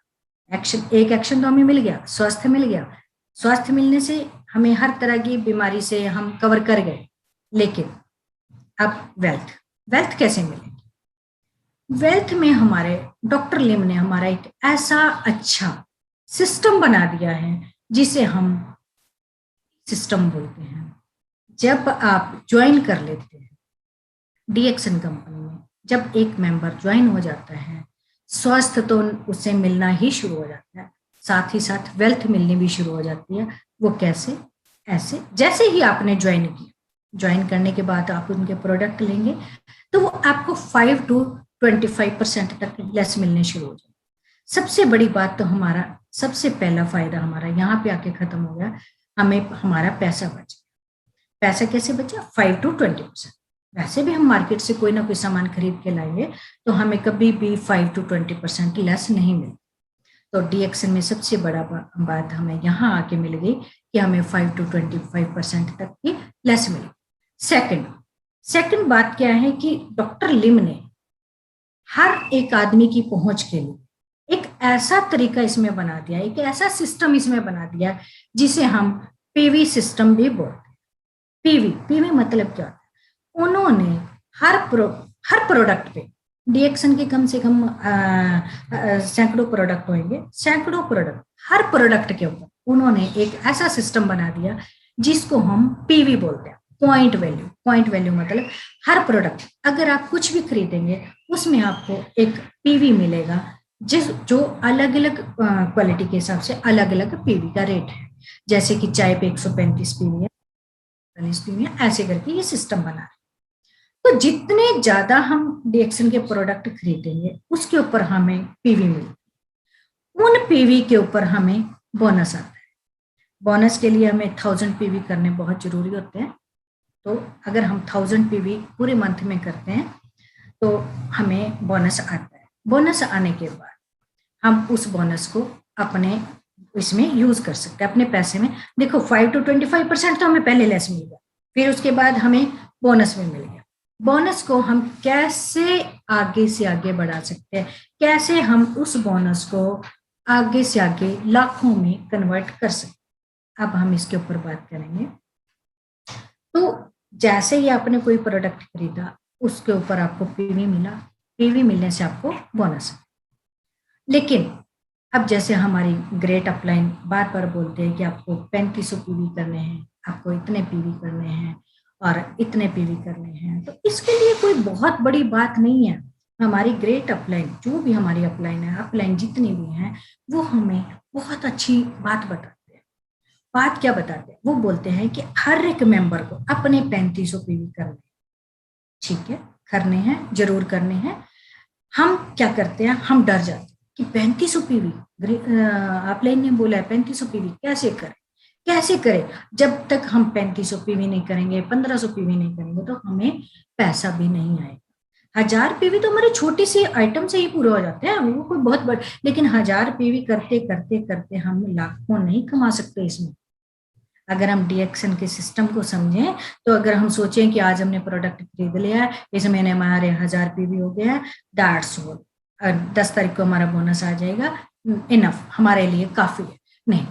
B: एक एक्शन तो हमें मिल गया, स्वास्थ्य मिल गया, स्वास्थ्य मिलने से हमें हर तरह की बीमारी से हम कवर कर गए। लेकिन अब वेल्थ कैसे मिलेगी? वेल्थ में हमारे डॉक्टर लिम ने हमारा एक ऐसा अच्छा सिस्टम बना दिया है जिसे हम सिस्टम बोलते हैं। जब आप ज्वाइन कर लेते हैं डीएक्सन कंपनी में, जब एक मेंबर ज्वाइन हो जाता है, स्वास्थ्य तो उससे मिलना ही शुरू हो जाता है, साथ ही साथ वेल्थ मिलनी भी शुरू हो जाती है। वो कैसे? ऐसे जैसे ही आपने ज्वाइन किया, ज्वाइन करने के बाद आप उनके प्रोडक्ट लेंगे तो वो आपको 5 to 25% तक लेस मिलने शुरू हो जाए। सबसे बड़ी बात तो हमारा सबसे पहला फायदा हमारा यहाँ पे आके खत्म हो गया, हमें हमारा पैसा बच गया। पैसा कैसे बचा? 5 to 20%। वैसे भी हम मार्केट से कोई ना कोई सामान खरीद के लाएंगे तो हमें कभी भी 5 to 20% लेस नहीं मिलता। तो डीएक्सन में सबसे बड़ा बात हमें यहाँ आके मिल गई कि हमें 5 to 25% तक की लेस मिली। सेकंड बात क्या है कि डॉक्टर लिम ने हर एक आदमी की पहुंच के लिए एक ऐसा तरीका इसमें बना दिया, एक ऐसा सिस्टम इसमें बना दिया जिसे हम पीवी सिस्टम भी बोलते हैं। पीवी मतलब क्या होता है? उन्होंने हर प्रोडक्ट पे, डीएक्सन के कम से कम सैकड़ों प्रोडक्ट होंगे, सैकड़ों प्रोडक्ट, हर प्रोडक्ट के ऊपर उन्होंने एक ऐसा सिस्टम बना दिया जिसको हम पीवी बोलते हैं, पॉइंट वैल्यू मतलब हर प्रोडक्ट, अगर आप कुछ भी खरीदेंगे उसमें आपको एक पीवी मिलेगा, जो अलग अलग क्वालिटी के हिसाब से अलग अलग पीवी का रेट है। जैसे कि चाय पे 135 पीवी है, 40 पीवी है, ऐसे करके ये सिस्टम बना है। तो जितने ज्यादा हम डीएक्सन के प्रोडक्ट खरीदेंगे उसके ऊपर हमें पीवी मिलेगी, उन पीवी के ऊपर हमें बोनस आता है। बोनस के लिए हमें 1000 पीवी करने बहुत जरूरी होते हैं। तो अगर हम 1000 पीवी पूरे मंथ में करते हैं तो हमें बोनस आता है। बोनस आने के बाद हम उस बोनस को अपने इसमें यूज कर सकते हैं, अपने पैसे में। देखो 5 to 25% तो हमें पहले लेस मिल गया, फिर उसके बाद हमें बोनस में मिल गया। बोनस को हम कैसे आगे से आगे बढ़ा सकते हैं, कैसे हम उस बोनस को आगे से आगे लाखों में कन्वर्ट कर सकते हैं, अब हम इसके ऊपर बात करेंगे। तो जैसे ही आपने कोई प्रोडक्ट खरीदा उसके ऊपर आपको पीवी मिला, पीवी मिलने से आपको बोनस। लेकिन अब जैसे हमारी ग्रेट अपलाइन बार बार बोलते हैं कि आपको 3500 पीवी करने हैं, आपको इतने पीवी करने हैं और इतने पीवी करने हैं, तो इसके लिए कोई बहुत बड़ी बात नहीं है। हमारी ग्रेट अपलाइन, जो भी हमारी अपलाइन है, अपलाइन जितनी भी हैं, वो हमें बहुत अच्छी बात बताते हैं। बात क्या बताते हैं? वो बोलते हैं कि हर एक मेंबर को अपने 3500 पीवी करने, ठीक है, करने हैं, जरूर करने हैं। हम क्या करते हैं, हम डर जाते हैं कि 3500 पीवी, अपलाइन ने बोला है 3500 पीवी, कैसे करें, कैसे करें? जब तक हम 3500 पीवी नहीं करेंगे, 1500 पीवी नहीं करेंगे, तो हमें पैसा भी नहीं आएगा। 1000 पीवी तो हमारी छोटी सी आइटम से ही पूरा हो जाते हैं, वो कोई बहुत बड़ा, लेकिन 1000 पीवी करते करते करते हम लाखों नहीं कमा सकते इसमें। अगर हम डीएक्सन के सिस्टम को समझें, तो अगर हम सोचें कि आज हमने प्रोडक्ट खरीद लिया है, इस महीने हमारे 1000 पीवी हो गया है, दैट्स ऑल, 10 तारीख को हमारा बोनस आ जाएगा, इनफ, हमारे लिए काफी है। नहीं,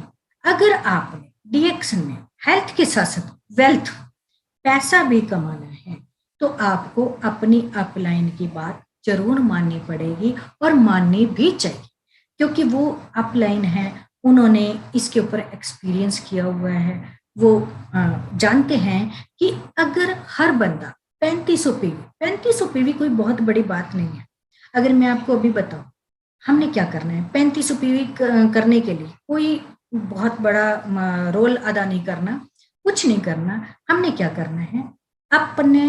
B: अगर आपने डीएक्सन में हेल्थ के साथ साथ वेल्थ, पैसा भी कमाना है, तो आपको अपनी अपलाइन की बात जरूर माननी पड़ेगी और माननी भी चाहिए, क्योंकि वो अपलाइन है, उन्होंने इसके ऊपर एक्सपीरियंस किया हुआ है। वो जानते हैं कि अगर हर बंदा 3500 पीवी, 3500 पीवी कोई बहुत बड़ी बात नहीं है। अगर मैं आपको अभी बताऊं, हमने क्या करना है 3500 पीवी करने के लिए, कोई बहुत बड़ा रोल अदा नहीं करना, कुछ नहीं करना। हमने क्या करना है, अपने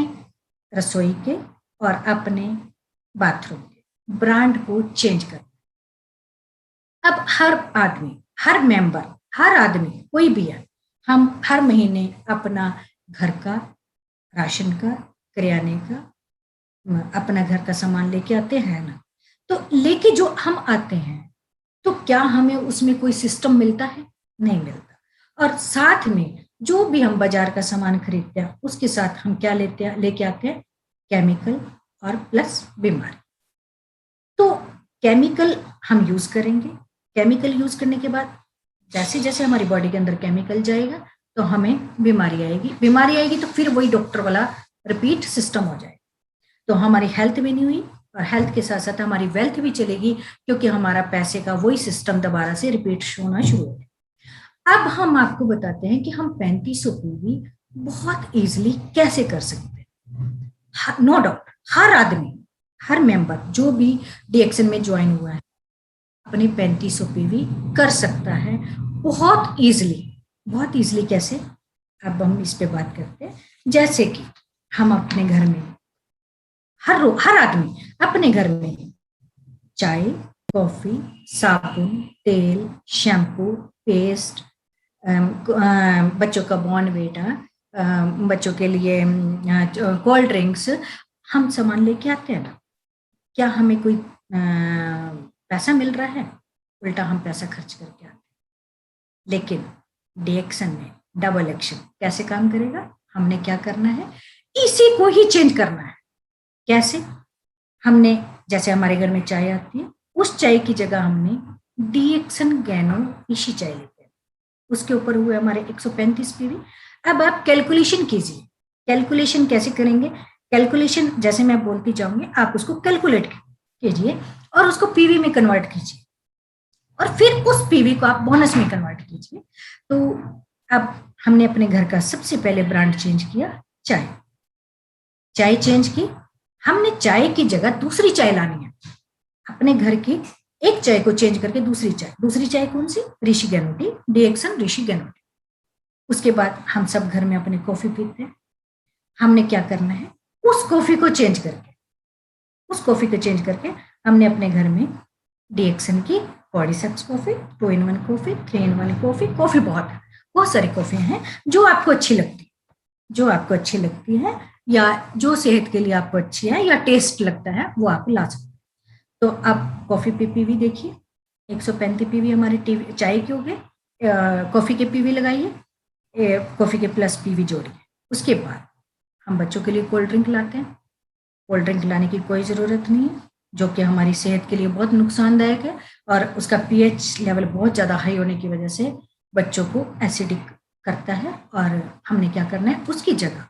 B: रसोई के और अपने बाथरूम के ब्रांड को चेंज करना। अब हर आदमी, हर मेंबर, हर आदमी कोई भी है, हम हर महीने अपना घर का राशन का, किराने का, अपना घर का सामान लेके आते हैं ना, तो लेके जो हम आते हैं, तो क्या हमें उसमें कोई सिस्टम मिलता है? नहीं मिलता। और साथ में जो भी हम बाजार का सामान खरीदते हैं, उसके साथ हम क्या लेके आते हैं? केमिकल और प्लस बीमारी। तो केमिकल हम यूज करेंगे, केमिकल यूज करने के बाद जैसे जैसे हमारी बॉडी के अंदर केमिकल जाएगा, तो हमें बीमारी आएगी, बीमारी आएगी तो फिर वही डॉक्टर वाला रिपीट सिस्टम हो जाएगा। तो हमारी हेल्थ भी नहीं हुई, और हेल्थ के साथ साथ हमारी वेल्थ भी चलेगी, क्योंकि हमारा पैसे का वही सिस्टम दोबारा से रिपीट होना शुरू हो गया। अब हम आपको बताते हैं कि हम 3500 पीवी बहुत इजीली कैसे कर सकते हैं। नो डाउट, हर आदमी, हर मेंबर जो भी डीएक्सन में ज्वाइन हुआ है, अपनी 3500 पीवी कर सकता है बहुत इजीली। बहुत इजीली कैसे? अब हम इस पे बात करते हैं। जैसे कि हम अपने घर में, हर आदमी अपने घर में चाय, कॉफी, साबुन, तेल, शैम्पू, पेस्ट, बच्चों का बॉर्नवीटा, बच्चों के लिए कोल्ड ड्रिंक्स, हम सामान लेके आते हैं ना, क्या हमें कोई पैसा मिल रहा है? उल्टा हम पैसा खर्च करके आते हैं। लेकिन डीएक्सन में डबल एक्शन कैसे काम करेगा? हमने क्या करना है, इसी को ही चेंज करना है। कैसे? हमने, जैसे हमारे घर में चाय आती है, उस चाय की जगह हमने डीएक्सन गैनो इसी चाय लेते हैं, उसके ऊपर हुए हमारे 135 पीवी। अब आप कैलकुलेशन कीजिए। कैलकुलेशन कैसे करेंगे? कैलकुलेशन जैसे मैं बोलती जाऊंगी, आप उसको कैलकुलेट कीजिए और उसको पीवी में कन्वर्ट कीजिए, और फिर उस पीवी को आप बोनस में कन्वर्ट कीजिए। तो अब हमने अपने घर का सबसे पहले ब्रांड चेंज किया, चाय। चाय चेंज की, हमने चाय की जगह दूसरी चाय लानी है। अपने घर की एक चाय को चेंज करके दूसरी चाय कौन सी? ऋषि गैनोटी, डीएक्सन ऋषि गैनोटी। उसके बाद हम सब घर में अपने कॉफी पीते हैं। हमने क्या करना है, उस कॉफी को चेंज करके हमने अपने घर में डीएक्सन की बॉडी सक्स coffee, 2-in-1 coffee, 3-in-1 coffee बहुत सारी कॉफी हैं जो आपको अच्छी लगती है, या जो सेहत के लिए आपको अच्छी है, या टेस्ट लगता है, वो आप ला सकते हैं। तो अब कॉफी पे पीवी देखिए, 135 पीवी हमारे चाय के हो गए, कॉफी के पीवी लगाइए, कॉफी के प्लस पीवी जोड़िए। उसके बाद हम बच्चों के लिए कोल्ड ड्रिंक लाते हैं। कोल्ड ड्रिंक लाने की कोई ज़रूरत नहीं है, जो कि हमारी सेहत के लिए बहुत नुकसानदायक है, और उसका पीएच लेवल बहुत ज़्यादा हाई होने की वजह से बच्चों को एसिडिक करता है। और हमने क्या करना है, उसकी जगह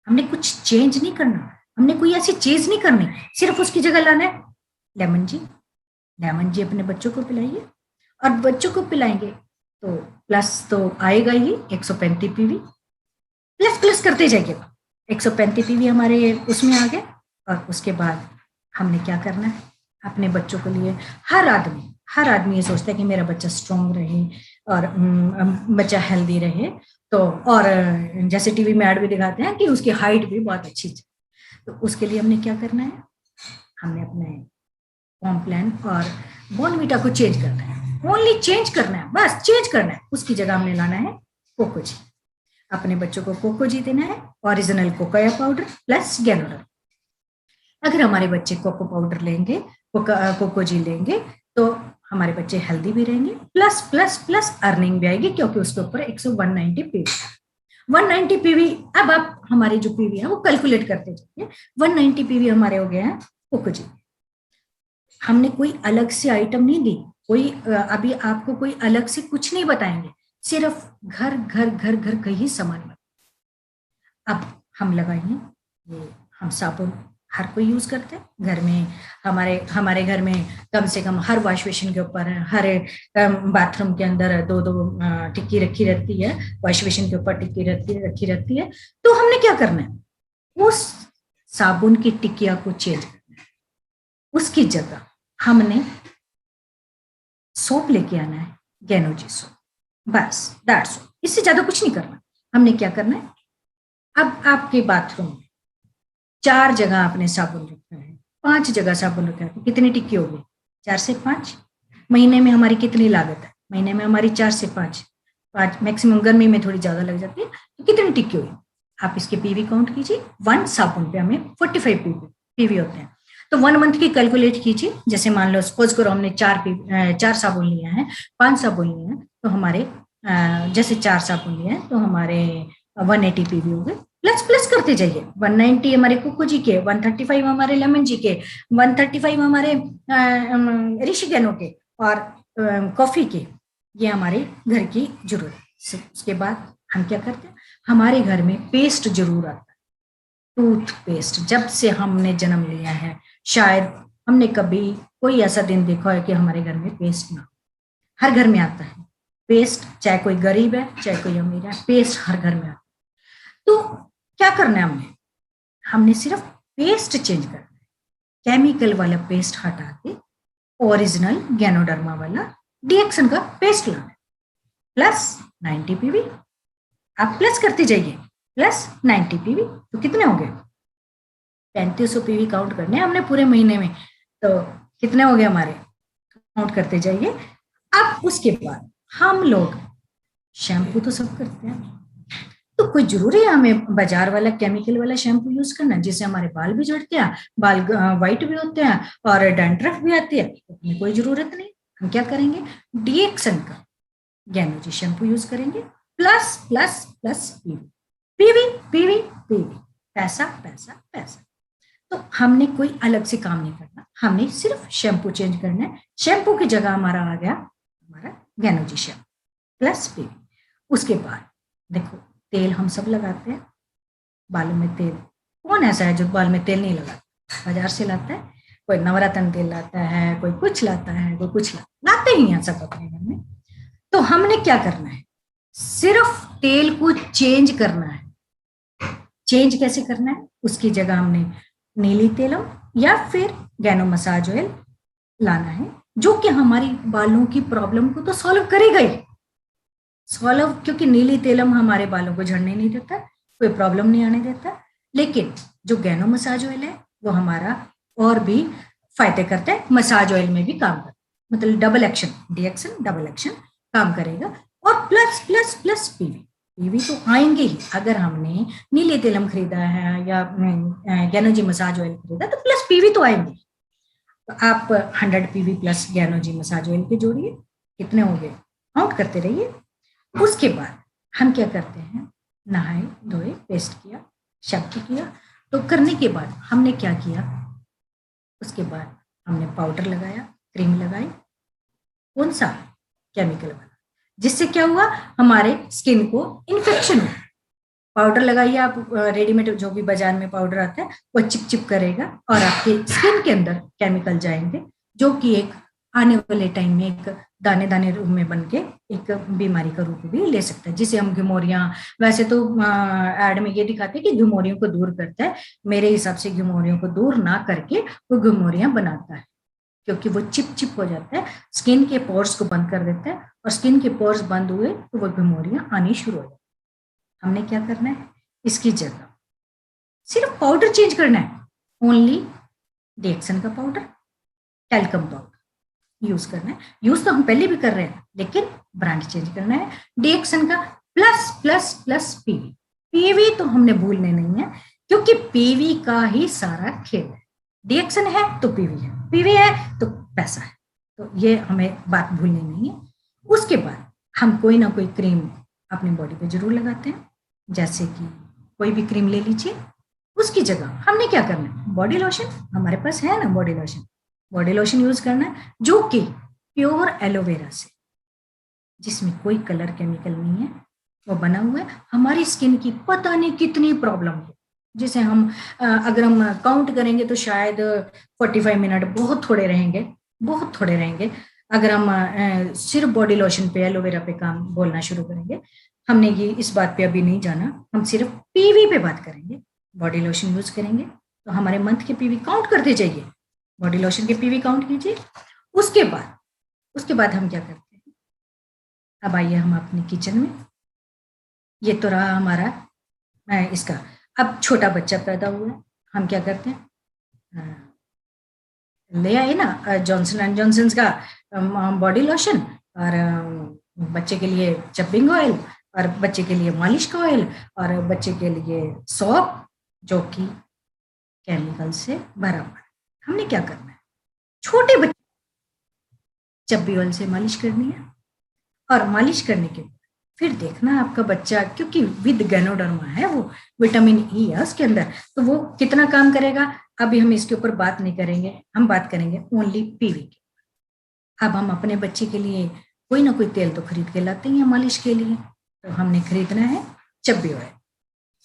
B: हमने कुछ चेंज नहीं करना, हमने कोई ऐसी चीज नहीं करनी, सिर्फ उसकी जगह लाना है लेमन जी। लेमन जी अपने बच्चों को पिलाइए, और बच्चों को पिलाएंगे तो प्लस तो आएगा ही 135 पीवी, प्लस प्लस करते जाइए। 135 पीवी हमारे उसमें आ गए। और उसके बाद हमने क्या करना है अपने बच्चों के लिए, हर आदमी ये सोचता है कि मेरा बच्चा स्ट्रांग रहे और बच्चा हेल्दी रहे। तो और जैसे टीवी में ऐड भी दिखाते हैं कि उसकी हाइट भी बहुत अच्छी है। तो उसके लिए हमने क्या करना है, हमने अपने कॉम्प्लान और बॉर्नवीटा को चेंज करना है, ओनली चेंज करना है, बस चेंज करना है। उसकी जगह हमने लाना है कोकोजी। अपने बच्चों को कोकोजी देना है, ओरिजिनल कोकोया पाउडर प्लस गैनोडर। अगर हमारे बच्चे कोको पाउडर लेंगे, कोकोजी लेंगे, तो हमारे बच्चे हेल्दी भी रहेंगे, प्लस प्लस प्लस अर्निंग भी आएगी, क्योंकि उसके ऊपर 190 पीवी 190 पीवी। अब आप हमारे जो पीवी है वो कैलकुलेट करते जाइए। 190 पीवी हमारे हो गए हैं कोकोजी। हमने कोई अलग से आइटम नहीं दी, कोई अभी आपको कोई अलग से कुछ नहीं बताएंगे, सिर्फ घर घर घर घर का ही सामान। अब हम लगाएंगे ये, हम साबुन हर कोई यूज करते हैं घर में। हमारे घर में कम से कम हर वॉश बेसिन के ऊपर, हर बाथरूम के अंदर दो दो टिक्की रखी रहती है, वॉश बेसिन के ऊपर टिक्की रखी रहती है। तो हमने क्या करना है, उस साबुन की टिक्किया को चेंज करना है, उसकी जगह हमने सोप लेके आना है, गैनोजी सोप, बस दैट्स ऑल। इससे ज्यादा कुछ नहीं करना। हमने क्या करना है, अब आपके बाथरूम में 4 जगह आपने साबुन रखना है, 5 जगह साबुन रखना है, तो कितनी टिक्की होगी, 4 से 5। महीने में हमारी कितनी लागत है, महीने में हमारी 4 से 5, मैक्सिमम गर्मी में थोड़ी ज्यादा लग जाती है, तो कितनी टिक्की होगी आप इसके पीवी काउंट कीजिए। 1 साबुन पे हमें 45 पीवी होते हैं। तो 1 मंथ की कैलकुलेट कीजिए। जैसे मान लो सपोज करो हमने 4 साबुन लिया है, 5 साबुन लिए हैं, तो हमारे जैसे 4 साबुन लिए हैं तो हमारे 180 पीवी हो गए। प्लस प्लस करते जाइए। 190 हमारे कुकू जी के, 135 हमारे लेमन जी के, 135 हमारे ऋषिगणों के, और कॉफी के। ये हमारे घर की जरूरत है। उसके बाद हम क्या करते हैं, हमारे घर में पेस्ट जरूर आता है, टूथपेस्ट। जब से हमने जन्म लिया है शायद हमने कभी कोई ऐसा दिन देखा है कि हमारे घर में पेस्ट ना, हर घर में आता है पेस्ट, चाहे कोई गरीब है चाहे कोई अमीर है, पेस्ट हर घर में आता है। तो क्या करना है हमने सिर्फ पेस्ट चेंज करना है, केमिकल वाला पेस्ट हटा के ओरिजिनल गैनोडर्मा वाला डीएक्सन का पेस्ट लाना है, प्लस 90 पीवी। आप प्लस करते जाइए, प्लस 90 पीवी, तो कितने हो गए, 3500 पीवी काउंट करने हमने पूरे महीने में। तो कितने हो गए हमारे, काउंट करते जाइए। अब उसके बाद हम लोग शैम्पू तो सब करते हैं, तो कोई जरूरी है हमें बाजार वाला केमिकल वाला शैम्पू यूज करना जिससे हमारे बाल भी झड़ते हैं, बाल व्हाइट भी होते हैं और डैंड्रफ भी आती है, तो कोई जरूरत नहीं। हम क्या करेंगे, डीएक्सन का गैनोजी शैम्पू यूज करेंगे, plus plus plus PV PV PV, पैसा पैसा पैसा। तो हमने कोई अलग से काम नहीं करना, हमने सिर्फ शैम्पू चेंज करना है। शैम्पू की जगह हमारा आ गया हमारा गैनोजी शैम्पू प्लस पीवी। उसके बाद देखो, तेल हम सब लगाते हैं बालों में, तेल कौन ऐसा है जो बाल में तेल नहीं लगाता, बाजार से लाता है, कोई नवरत्न तेल लाता है, कोई कुछ लाता है, कोई कुछ लाते ही हैं सब अपने घर में। तो हमने क्या करना है, सिर्फ तेल को चेंज करना है। चेंज कैसे करना है, उसकी जगह हमने नीली तेलम या फिर गैनो मसाज ऑयल लाना है, जो कि हमारी बालों की प्रॉब्लम को तो सॉल्व करेगा ही सॉल्व, क्योंकि नीली तेलम हमारे बालों को झड़ने नहीं देता, कोई प्रॉब्लम नहीं आने देता। लेकिन जो गैनो मसाज ऑयल है वो हमारा और भी फायदे करता है, मसाज ऑयल में भी काम करता है, मतलब डबल एक्शन, डीएक्सन डबल एक्शन काम करेगा। और plus plus plus PV, PV तो आएंगे ही। अगर हमने नीले तेलम खरीदा है या गैनोजी मसाज ऑयल खरीदा तो प्लस पीवी तो आएंगे। तो आप 100 पीवी प्लस गैनोजी मसाज ऑयल के जोड़िए, कितने हो गए, काउंट करते रहिए। उसके बाद हम क्या करते हैं, नहाए धोए, पेस्ट किया, शैम्पू किया। तो करने के बाद हमने क्या किया, उसके बाद हमने पाउडर लगाया, क्रीम लगाई, कौन सा, केमिकल वाला, जिससे क्या हुआ, हमारे स्किन को इन्फेक्शन हुआ। पाउडर लगाइए आप, रेडीमेड जो भी बाजार में पाउडर आता है वो चिप चिप करेगा और आपके स्किन के अंदर केमिकल जाएंगे, जो कि एक आने वाले टाइम में एक दाने दाने रूप में बन के एक बीमारी का रूप भी ले सकता है, जिसे हम घुमोरियां, वैसे तो एड में ये दिखाते हैं कि घुमोरियों को दूर करता है, मेरे हिसाब से घुमोरियों को दूर ना करके वो घुमोरियां बनाता है, क्योंकि वो चिप चिप हो जाता है, स्किन के पोर्स को बंद कर देता है, और स्किन के पोर्स बंद हुए तो वो घुमोरियां आनी शुरू हो जाती है। हमने क्या करना है, इसकी जगह सिर्फ पाउडर चेंज करना है, ओनली डिएक्सन का पाउडर, टैल्कम पाउडर यूज करना है। यूज तो हम पहले भी कर रहे हैं, लेकिन ब्रांड चेंज करना है, डिएक्सन का plus plus plus PV. PV तो हमने भूलने नहीं है, क्योंकि पीवी का ही सारा खेल है। डिएक्सन है तो पीवी है, पीवी है तो पैसा है, तो ये हमें बात भूलनी नहीं है। उसके बाद हम कोई ना कोई क्रीम अपनी बॉडी पे जरूर लगाते हैं, जैसे कि कोई भी क्रीम ले लीजिए, उसकी जगह हमने क्या करना है, बॉडी लोशन हमारे पास है ना, body lotion, body lotion use करना है, जो कि प्योर एलोवेरा से, जिसमें कोई कलर केमिकल नहीं है, वो बना हुआ है। हमारी स्किन की पता नहीं कितनी प्रॉब्लम है, जिसे हम अगर हम काउंट करेंगे तो शायद 45 मिनट बहुत थोड़े रहेंगे, बहुत थोड़े रहेंगे। अगर हम सिर्फ बॉडी लोशन पे, एलोवेरा पे काम बोलना शुरू करेंगे, हमने ये इस बात पे अभी नहीं जाना, हम सिर्फ पीवी पे बात करेंगे। बॉडी लोशन यूज करेंगे तो हमारे मंथ के पीवी काउंट करते जाइए, बॉडी लोशन के पीवी काउंट कीजिए। उसके बाद हम क्या करते हैं, अब आइए हम अपने किचन में। ये तो रहा हमारा इसका। अब छोटा बच्चा पैदा हुआ है, हम क्या करते हैं, ले आए ना जॉनसन एंड जॉनसन का बॉडी लोशन, और बच्चे के लिए चपिंग ऑयल, और बच्चे के लिए मालिश का ऑयल, और बच्चे के लिए सॉप, जो कि केमिकल से भरा हुआ है। हमने क्या करना है, छोटे बच्चे चब्बी ऑयल से मालिश करनी है, और मालिश करने के बाद फिर देखना आपका बच्चा, क्योंकि विद गैनोडर्मा है, वो विटामिन ई है उसके अंदर, तो वो कितना काम करेगा। अभी हम इसके ऊपर बात नहीं करेंगे, हम बात करेंगे ओनली पीवी की। अब हम अपने बच्चे के लिए कोई ना कोई तेल तो खरीद के लाते हैं मालिश के लिए, तो हमने खरीदना है चब्बी ऑयल,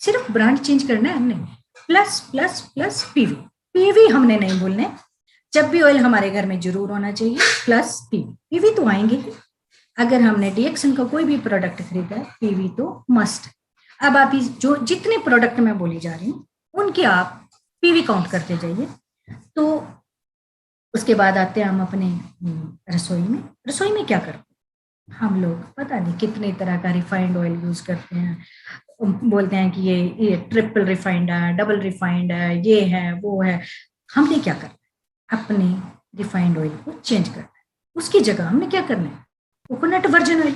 B: सिर्फ ब्रांड चेंज करना है हमने, plus plus plus PV. PV हमने नहीं भूलने, चब्बी ऑयल हमारे घर में जरूर होना चाहिए, प्लस पीवी। पीवी तो आएंगे ही, अगर हमने डिएक्सन का कोई भी प्रोडक्ट खरीदा है, पीवी तो मस्ट है। अब आप जो जितने प्रोडक्ट मैं बोली जा रही हूँ, उनके आप पीवी काउंट करते जाइए। तो उसके बाद आते हैं हम अपने रसोई में। रसोई में क्या करते हैं हम लोग, पता नहीं कितने तरह का रिफाइंड ऑयल यूज करते हैं, बोलते हैं कि ये ट्रिपल रिफाइंड है, डबल रिफाइंड है, ये है वो है। हमने क्या करना है, अपने रिफाइंड ऑयल को चेंज करना है, उसकी जगह हमने क्या करना है, कोकोनट वर्जिन ऑयल।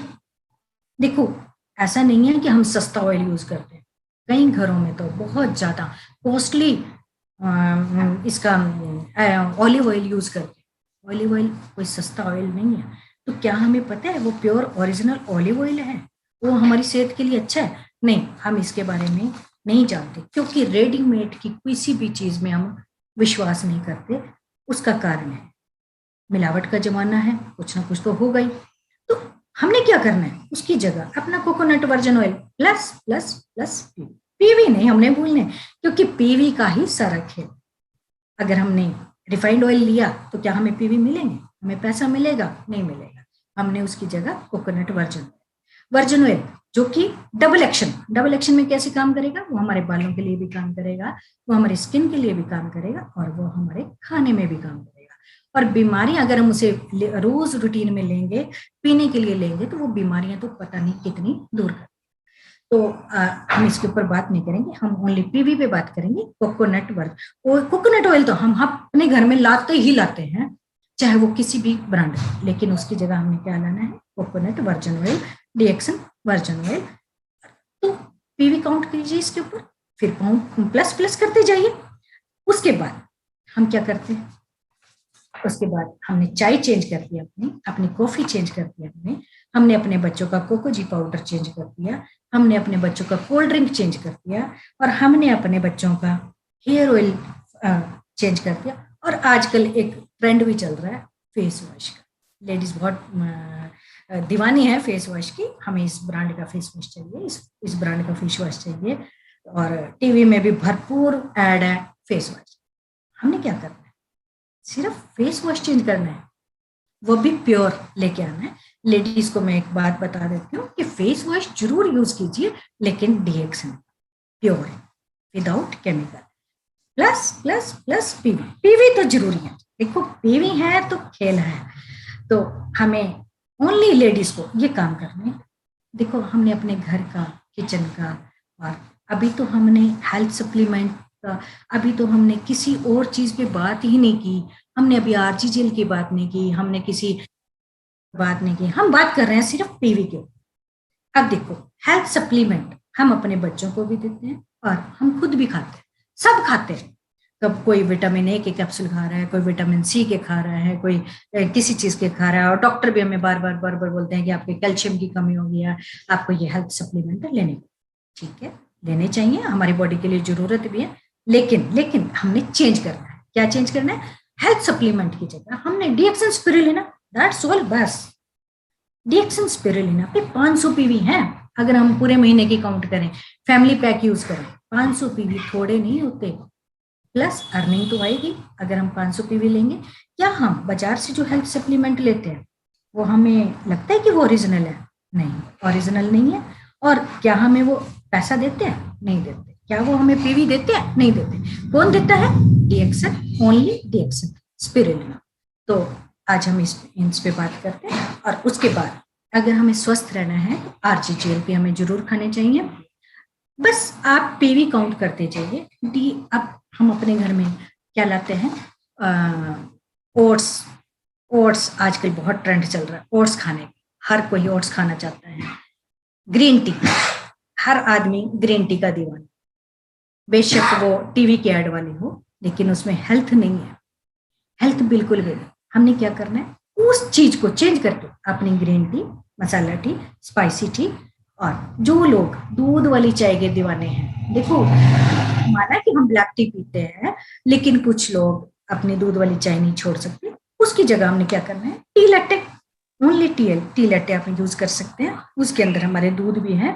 B: देखो, ऐसा नहीं है कि हम सस्ता ऑयल यूज करते हैं, कई घरों में तो बहुत ज्यादा कॉस्टली इसका ऑलिव ऑयल यूज करते हैं। ऑलिव ऑयल कोई सस्ता ऑयल नहीं है, तो क्या हमें पता है वो प्योर ओरिजिनल ऑलिव ऑयल है, वो हमारी सेहत के लिए अच्छा है? नहीं, हम इसके बारे में नहीं जानते, क्योंकि रेडीमेड की किसी भी चीज में हम विश्वास नहीं करते। उसका कारण है मिलावट का जमाना है, कुछ ना कुछ तो होगा ही। तो हमने क्या करना है, उसकी जगह अपना coconut virgin oil plus plus plus PV. PV नहीं हमने भूलने, क्योंकि पीवी का ही सारा खेल। अगर हमने रिफाइंड ऑयल लिया तो क्या हमें पीवी मिलेंगे, हमें पैसा मिलेगा? नहीं मिलेगा। हमने उसकी जगह कोकोनट वर्जिन ऑयल, जो कि डबल एक्शन में कैसे काम करेगा, वो हमारे बालों के लिए भी काम करेगा, वो हमारे स्किन के लिए भी काम करेगा, और वो हमारे खाने में भी काम करेगा। और बीमारियां अगर हम उसे रोज रूटीन में लेंगे, पीने के लिए लेंगे, तो वो बीमारियां तो पता नहीं कितनी दूर कर। तो हम इसके ऊपर बात नहीं करेंगे, हम ओनली पीवी पे बात करेंगे। कोकोनट ऑयल तो हम अपने घर में लाते ही लाते हैं, चाहे वो किसी भी ब्रांड हो, लेकिन उसकी जगह हमने क्या लाना है, coconut virgin oil, DXN virgin oil. तो पीवी काउंट कीजिए इसके ऊपर, फिर प्लस प्लस करते जाइए। उसके बाद हम क्या करते हैं, उसके बाद हमने चाय चेंज कर दिया, अपनी कॉफी चेंज कर दिया, हमने अपने बच्चों का कोकोजी पाउडर चेंज कर दिया, हमने अपने बच्चों का कोल्ड ड्रिंक चेंज कर दिया, और हमने अपने बच्चों का हेयर ऑयल चेंज कर दिया। और आजकल एक ट्रेंड भी चल रहा है फेस वॉश का, लेडीज बहुत दीवानी है फेस वॉश की, हमें इस ब्रांड का फेस वॉश चाहिए, इस ब्रांड का फेस वॉश चाहिए, और टीवी में भी भरपूर ऐड है फेस वॉश। हमने क्या करना है, सिर्फ फेस वॉश चेंज करना है, वो भी प्योर लेके आना है। लेडीज को मैं एक बात बता देती हूँ कि फेस वॉश जरूर यूज कीजिए, लेकिन डीएक्सन प्योर है, without chemical, plus plus plus PV. PV तो जरूरी है, देखो पीवी है तो खेल है, तो हमें ओनली लेडीज को ये काम करने। देखो हमने अपने घर का, किचन का, और अभी तो हमने हेल्थ सप्लीमेंट का, अभी तो हमने किसी और चीज पे बात ही नहीं की, हमने अभी आरजी जेल की बात नहीं की, हमने किसी बात नहीं की, हम बात कर रहे हैं सिर्फ पीवी के। अब देखो हेल्थ सप्लीमेंट हम अपने बच्चों को भी देते हैं और हम खुद भी खाते हैं, सब खाते हैं। कब कोई विटामिन ए के कैप्सूल खा रहा है, कोई विटामिन सी के खा रहा है, कोई किसी चीज के खा रहा है, और डॉक्टर भी हमें बार बार बोलते हैं कि आपके कैल्शियम की कमी हो गई है, आपको ये हेल्थ सप्लीमेंट लेने को। ठीक है, लेने चाहिए, हमारी बॉडी के लिए जरूरत भी है, लेकिन हमने चेंज करना है। क्या चेंज करना है? हेल्थ सप्लीमेंट की जगह हमने डीएक्सन स्पिरुलिना, दैट्स ऑल, बस डीएक्सन स्पिरुलिना पे 500 पीवी है। अगर हम पूरे महीने की काउंट करें, फैमिली पैक यूज करें, 500 पीवी थोड़े नहीं होते, प्लस अर्निंग तो आएगी अगर हम 500 पीवी लेंगे। क्या हम बाजार से जो हेल्थ सप्लीमेंट लेते हैं वो हमें लगता है कि वो ओरिजिनल है? नहीं, ओरिजिनल नहीं है। और क्या हमें वो पैसा देते हैं? नहीं देते। क्या वो हमें पीवी देते हैं? नहीं देते। कौन देता है? डीएक्सन, ओनली डीएक्सन स्पिरुलिना। तो आज हम इस पे बात करते हैं, और उसके बाद अगर हमें स्वस्थ रहना है तो आरजी जेल भी हमें जरूर खाने चाहिए। बस आप पीवी काउंट करते जाइए। डी अब हम अपने घर में क्या लाते हैं? ओट्स। ओट्स आजकल बहुत ट्रेंड चल रहा है ओट्स खाने का, हर कोई ओट्स खाना चाहता है। ग्रीन टी, हर आदमी ग्रीन टी का दीवाना, बेशक वो टीवी के ऐड वाली हो, लेकिन उसमें हेल्थ नहीं है, हेल्थ बिल्कुल भी नहीं। हमने क्या करना है? उस चीज को चेंज करके अपनी ग्रीन टी, मसाला टी, स्पाइसी टी, और जो लोग दूध वाली चाय के दीवाने हैं, देखो माना कि हम ब्लैक टी पीते हैं, लेकिन कुछ लोग अपनी दूध वाली चाय नहीं छोड़ सकते, उसकी जगह हमने क्या करना है? T latte, only T latte आप यूज कर सकते हैं, उसके अंदर हमारे दूध भी है,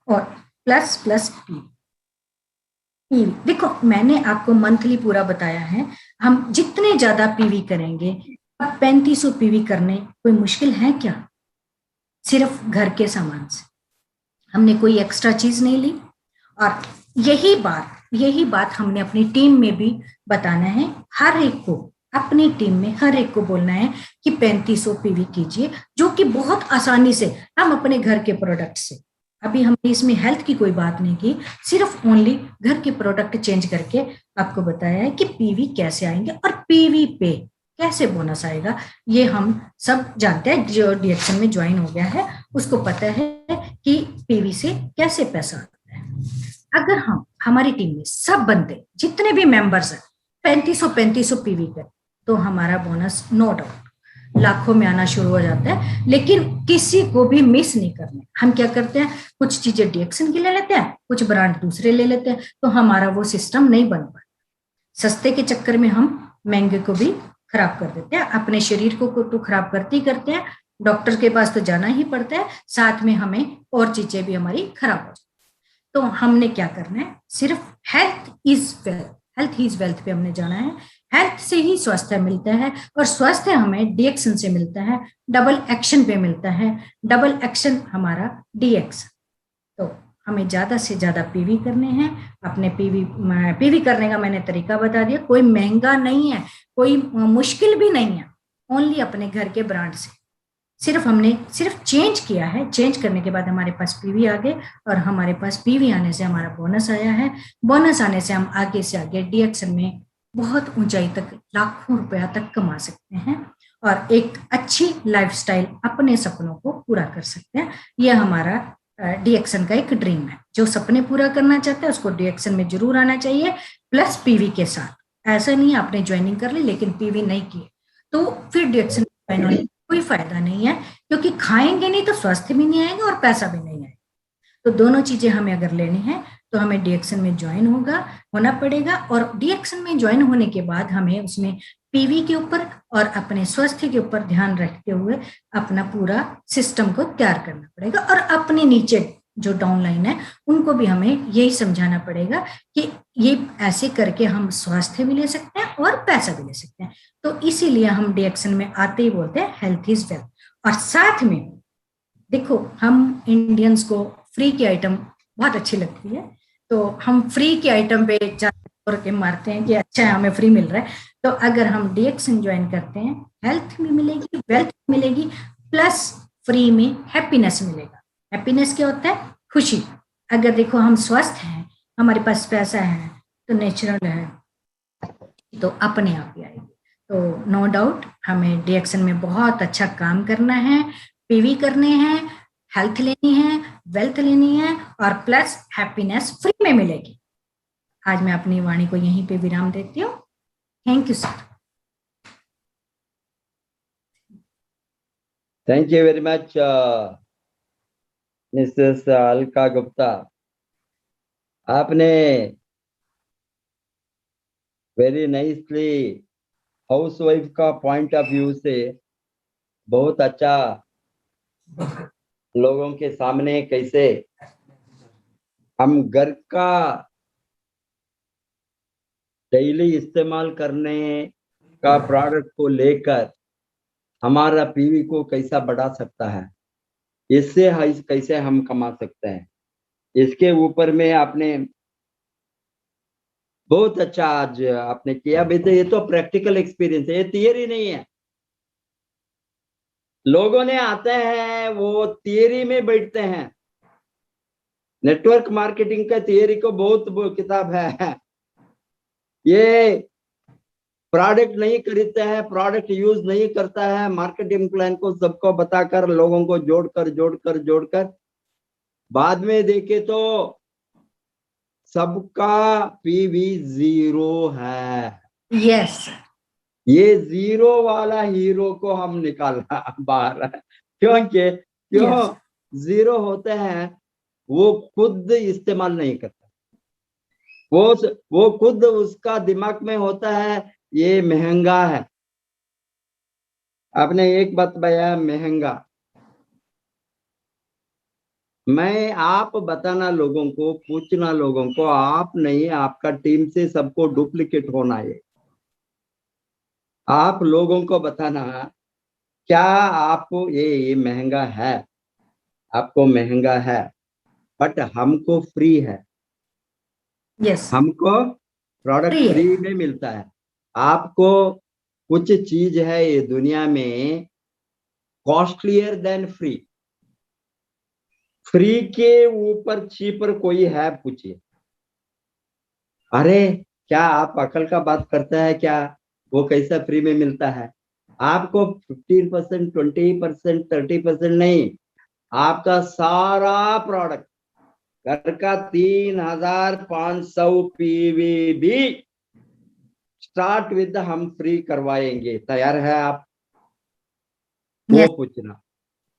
B: और प्लस प्लस पीवी। देखो मैंने आपको मंथली पूरा बताया है, हम जितने ज्यादा पीवी करेंगे, अब 3500 पीवी करने कोई मुश्किल है क्या? सिर्फ घर के सामान से, हमने कोई एक्स्ट्रा चीज नहीं ली। और यही बात हमने अपनी टीम में भी बताना है, हर एक को, अपनी टीम में हर एक को बोलना है कि 3500 पीवी कीजिए, जो कि बहुत आसानी से हम अपने घर के प्रोडक्ट से, अभी हमने इसमें हेल्थ की कोई बात नहीं की, सिर्फ ओनली घर के प्रोडक्ट चेंज करके आपको बताया है कि पीवी कैसे आएंगे और पीवी पे कैसे बोनस आएगा। ये हम सब जानते हैं, जो डीएक्सन में ज्वाइन हो गया है उसको पता है कि पीवी से कैसे पैसा आता है। अगर हम हमारी टीम में सब बंदे जितने भी मेंबर्स हैं 3500 पीवी करें, तो हमारा बोनस नो डाउट लाखों में आना शुरू हो जाता है। लेकिन किसी को भी मिस नहीं करना। हम क्या करते हैं, कुछ चीजें डीएक्सन की ले लेते हैं, कुछ ब्रांड दूसरे ले लेते हैं, तो हमारा वो सिस्टम नहीं बन पाता। सस्ते के चक्कर में हम महंगे को भी खराब कर देते हैं, अपने शरीर को तो खराब करते ही करते हैं, डॉक्टर के पास तो जाना ही पड़ता है, साथ में हमें और चीजें भी हमारी खराब हो जाती। तो हमने क्या करना है, सिर्फ हेल्थ इज वेल्थ पे हमने जाना है। हेल्थ से ही स्वास्थ्य मिलता है, और स्वास्थ्य हमें डीएक्सन से मिलता है, डबल एक्शन पे मिलता है। डबल एक्शन हमारा डीएक्सन। तो हमें ज्यादा से ज्यादा पीवी करने हैं। अपने पीवी करने का मैंने तरीका बता दिया, कोई महंगा नहीं है, कोई मुश्किल भी नहीं है, ओनली अपने घर के ब्रांड से। हमने चेंज किया है, चेंज करने के बाद हमारे पास पीवी आ गए, और हमारे पास पीवी आने से हमारा बोनस आया है। बोनस आने से हम आगे से आगे डीएक्सन में बहुत ऊंचाई तक, लाखों रुपया तक कमा सकते हैं, और एक अच्छी लाइफस्टाइल, अपने सपनों को पूरा कर सकते हैं। यह हमारा डीएक्सन का एक ड्रीम है। जो सपने पूरा करना चाहते हैं उसको डीएक्सन में जरूर आना चाहिए, प्लस पीवी के साथ। ऐसा नहीं आपने ज्वाइनिंग कर ली लेकिन पीवी नहीं की, तो फिर डीएक्सन ज्वाइन होने कोई फायदा नहीं है, क्योंकि खाएंगे नहीं तो स्वास्थ्य भी नहीं आएगा और पैसा भी नहीं आएगा। तो दोनों चीजें हमें अगर लेनी है तो हमें डीएक्सन में ज्वाइन होना पड़ेगा, और डीएक्सन में ज्वाइन होने के बाद हमें उसमें पीवी के ऊपर और अपने स्वास्थ्य के ऊपर ध्यान रखते हुए अपना पूरा सिस्टम को तैयार करना पड़ेगा। और अपने नीचे जो डाउनलाइन है उनको भी हमें यही समझाना पड़ेगा कि ये ऐसे करके हम स्वास्थ्य भी ले सकते हैं और पैसा भी ले सकते हैं। तो इसीलिए हम डीएक्शन में आते ही बोलते हैं हेल्थ इज वेल्थ। और साथ में देखो, हम इंडियंस को फ्री की आइटम बहुत अच्छी लगती है, तो हम फ्री की आइटम पे करके मारते हैं कि अच्छा है हमें फ्री मिल रहा है। तो अगर हम डीएक्शन ज्वाइन करते हैं, हेल्थ भी मिलेगी, वेल्थ मिलेगी, प्लस फ्री में हैप्पीनेस मिलेगा। हैप्पीनेस क्या होता है? खुशी। अगर देखो हम स्वस्थ हैं, हमारे पास पैसा है, तो नेचुरल है, तो अपने आप ही आएगी। तो नो डाउट हमें डीएक्शन में बहुत अच्छा काम करना है, पीवी करने हैं, हेल्थ लेनी है, वेल्थ लेनी है, और प्लस हैप्पीनेस फ्री में मिलेगी। आज मैं अपनी वाणी को यहीं पे विराम देती हूँ। Thank you sir.
C: Thank you very much Mrs Alka Gupta. आपने वेरी नाइसली हाउसवाइफ का पॉइंट ऑफ व्यू से बहुत अच्छा लोगों के सामने कैसे हम घर का डेली इस्तेमाल करने का प्रोडक्ट को लेकर हमारा पीवी को कैसा बढ़ा सकता है, इससे कैसे हम कमा सकते हैं, इसके ऊपर में आपने बहुत अच्छा आज आपने किया। बेटे ये तो प्रैक्टिकल एक्सपीरियंस है, ये थियरी नहीं है। लोगों ने आते हैं वो थियरी में बैठते हैं। नेटवर्क मार्केटिंग का थियरी को बहुत किताब है, ये प्रोडक्ट नहीं खरीदते हैं, प्रोडक्ट यूज नहीं करता है, मार्केटिंग प्लान को सबको बताकर लोगों को जोड़कर बाद में देखे तो सबका पीवी 0 है।
B: यस,
C: ये 0 वाला हीरो को हम निकालना बाहर, क्योंकि क्यों 0 होते हैं, वो खुद इस्तेमाल नहीं करता, वो खुद उसका दिमाग में होता है ये महंगा है। आपने एक बात बताया महंगा, मैं आप बताना लोगों को, पूछना लोगों को, आप नहीं आपका टीम से सबको डुप्लीकेट होना है। आप लोगों को बताना क्या आपको ये महंगा है, आपको महंगा है, बट हमको फ्री है।
B: यस,
C: हमको प्रोडक्ट
B: फ्री है।
C: फ्री में मिलता है। आपको कुछ चीज है ये दुनिया में कॉस्टलियर देन फ्री। फ्री के ऊपर चीपर कोई है? पूछिए। अरे क्या आप अकल का बात करता है क्या? वो कैसा फ्री में मिलता है? आपको 15%, 20%, 30% नहीं, आपका सारा प्रोडक्ट, घर का 3500 पीवी भी स्टार्ट विद हम फ्री करवाएंगे। तैयार है आप? वो पूछना,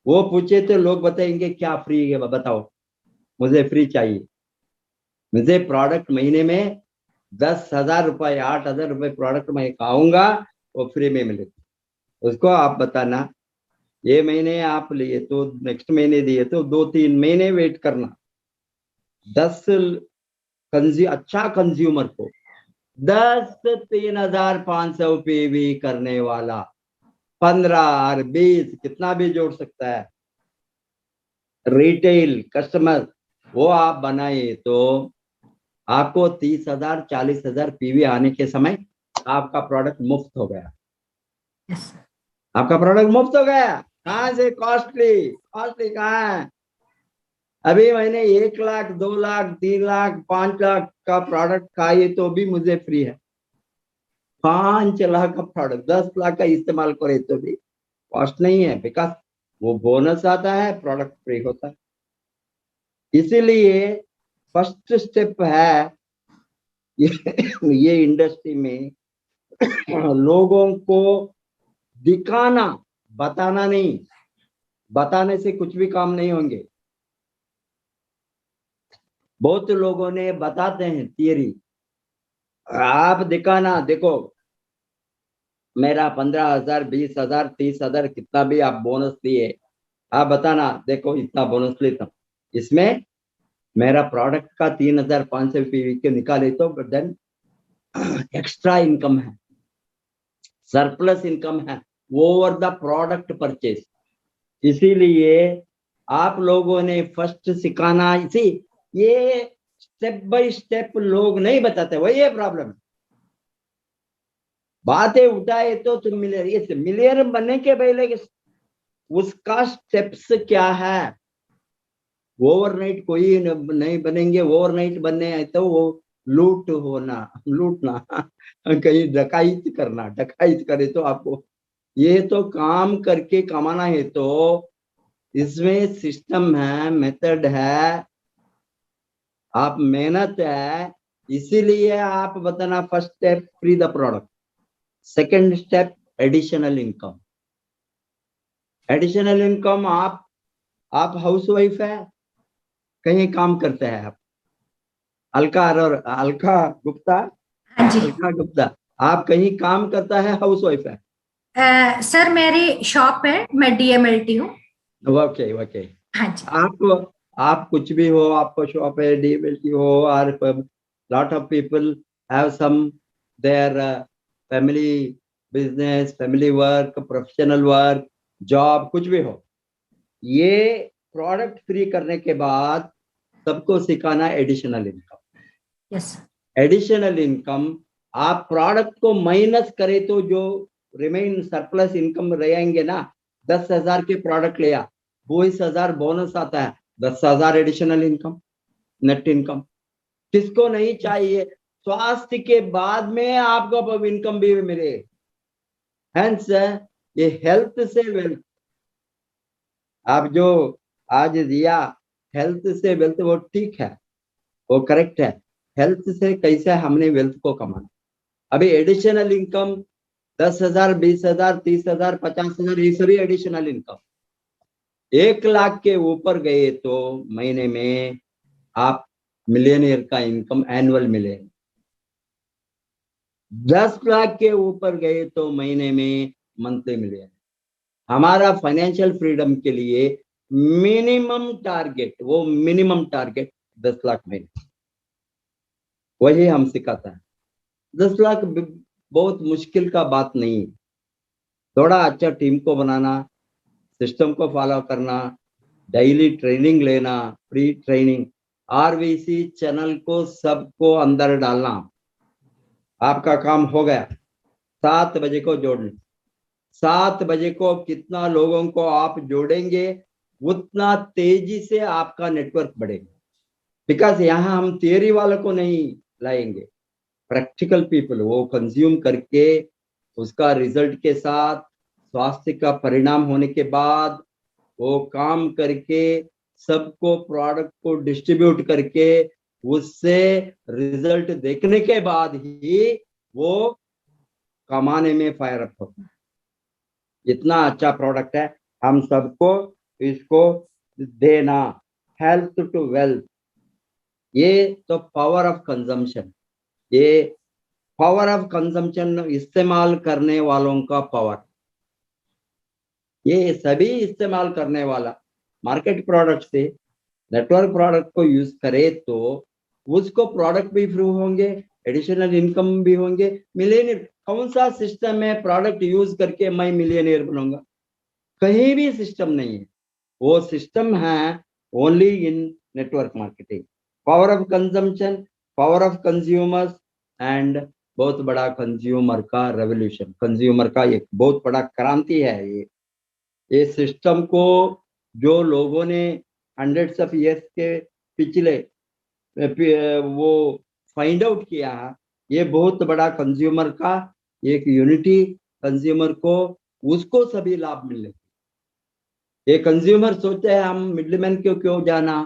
C: वो पूछे तो लोग बताएंगे क्या फ्री है, बताओ मुझे फ्री चाहिए। मुझे प्रोडक्ट महीने में 10,000 रुपए, 8,000 रुपए प्रोडक्ट मैं खाऊंगा, वो फ्री में मिलेगा। उसको आप बताना ये महीने आप लिए तो नेक्स्ट महीने दिए तो 2-3 महीने वेट करना। 10 अच्छा कंज्यूमर को 10 3,500 पीवी करने वाला 15 और 20 कितना भी जोड़ सकता है रिटेल कस्टमर, वो आप बनाए तो आपको 30,000 40,000 पीवी आने के समय आपका प्रोडक्ट मुफ्त हो गया।
B: यस,
C: आपका प्रोडक्ट मुफ्त हो गया। कहां से? कॉस्टली कहाँ है? अभी मैंने 1 लाख 2 लाख 3 लाख 5 लाख का प्रोडक्ट खाई तो भी मुझे फ्री है। 5 लाख का प्रोडक्ट 10 लाख का इस्तेमाल करे तो भी कॉस्ट नहीं है, बिकॉज वो बोनस आता है, प्रोडक्ट फ्री होता है। इसीलिए फर्स्ट स्टेप है ये इंडस्ट्री में लोगों को दिखाना, बताना नहीं। बताने से कुछ भी काम नहीं होंगे। बहुत लोगों ने बताते हैं थियरी, आप दिखाना। देखो मेरा 15,000, 20,000, 30,000 कितना भी आप बोनस दिए, आप बताना देखो इतना बोनस लेता हूँ, इसमें मेरा प्रोडक्ट का 3,500 पीवी के निकाले तो देन एक्स्ट्रा इनकम है, सरप्लस इनकम है ओवर द प्रोडक्ट परचेज। इसीलिए आप लोगों ने फर्स्ट सिखाना, इसी ये स्टेप बाय स्टेप लोग नहीं बताते, वही है प्रॉब्लम। बातें उठाए तो तुम मिलियनर बनने के पहले उसका स्टेप्स क्या है, ओवरनाइट कोई नहीं बनेंगे। ओवरनाइट बनने है तो वो लूटना कहीं डकाइत करना, डकाइत करे तो आपको ये तो काम करके कमाना है, तो इसमें सिस्टम है, मेथड है, आप मेहनत है। इसीलिए आप बताना first step free the product, second step additional income. Additional income आप हाउस वाइफ है, कहीं काम करते हैं आप, अलका गुप्ता,
B: हाँ जी।
C: अलका गुप्ता आप कहीं काम करता है, हाउस वाइफ है?
B: सर मेरी शॉप है, मैं डीएमएलटी हूँ।
C: Okay okay.
B: हाँ जी।
C: आप कुछ भी हो, आपको शॉप है, डीएमएलटी हो, और lot of people have some their family business, family work, professional work, job, कुछ भी हो, ये प्रोडक्ट फ्री करने के बाद सबको सिखाना additional income.
B: Yes.
C: Additional income आप प्रोडक्ट को माइनस करे तो जो रिमेन सरप्लस इनकम रहेंगे ना, 10,000 के प्रोडक्ट लिया, 22,000 बोनस आता है, 10,000 एडिशनल इनकम, नेट इनकम। किसको नहीं चाहिए? स्वास्थ्य के बाद में आपको इनकम भी मिले। हेंस ये हेल्थ से वेल्थ, आप जो आज दिया हेल्थ से वेल्थ, वो ठीक है, वो करेक्ट है। हेल्थ से कैसे हमने वेल्थ को कमाना। अभी एडिशनल इनकम 10,000, 20,000, 30,000, 50,000, ये सभी एडिशनल इनकम। 1,00,000 के ऊपर गए तो महीने में आप मिलियनियर का इनकम एनुअल मिले। 10,00,000 के ऊपर गए तो महीने में मंथली मिले। हमारा फाइनेंशियल फ्रीडम के लिए मिनिमम टारगेट, वो मिनिमम टारगेट 10,00,000 महीने, वही हम सिखाता है। 10,00,000 बहुत मुश्किल का बात नहीं, थोड़ा अच्छा टीम को बनाना, सिस्टम को फॉलो करना, डेली ट्रेनिंग लेना, फ्री ट्रेनिंग, आरवीसी चैनल को सबको अंदर डालना, आपका काम हो गया। 7 बजे को जोड़ना, 7 बजे को कितना लोगों को आप जोड़ेंगे उतना तेजी से आपका नेटवर्क बढ़ेगा। बिकॉज यहाँ हम थियरी वालों को नहीं लाएंगे, प्रैक्टिकल पीपल, वो कंज्यूम करके उसका रिजल्ट के साथ स्वास्थ्य का परिणाम होने के बाद वो काम करके सबको प्रोडक्ट को डिस्ट्रीब्यूट करके उससे रिजल्ट देखने के बाद ही वो कमाने में फायर अप होता है। इतना अच्छा प्रोडक्ट है, हम सबको इसको देना। हेल्थ टू वेल्थ, ये तो पावर ऑफ कंजम्पशन, ये पावर ऑफ कंजम्पशन, इस्तेमाल करने वालों का पावर, ये सभी इस्तेमाल करने वाला मार्केट प्रोडक्ट से नेटवर्क प्रोडक्ट को यूज करे तो उसको प्रोडक्ट भी फ्री होंगे, एडिशनल इनकम भी होंगे, मिलियनियर। कौन सा सिस्टम है प्रोडक्ट यूज करके मैं मिलियनियर बनूंगा? कहीं भी सिस्टम नहीं है। वो सिस्टम है only in network marketing. Power of consumption, power of consumers, and बहुत बड़ा कंज्यूमर का रेवोल्यूशन, कंज्यूमर का एक बहुत बड़ा क्रांति है ये सिस्टम को जो लोगों ने हंड्रेड्स ऑफ ईयर्स के पिछले वो फाइंड आउट किया है, ये बहुत बड़ा कंज्यूमर का एक यूनिटी, कंज्यूमर को उसको सभी लाभ मिले। ये कंज्यूमर सोचते हैं हम मिडलमैन को क्यों जाना,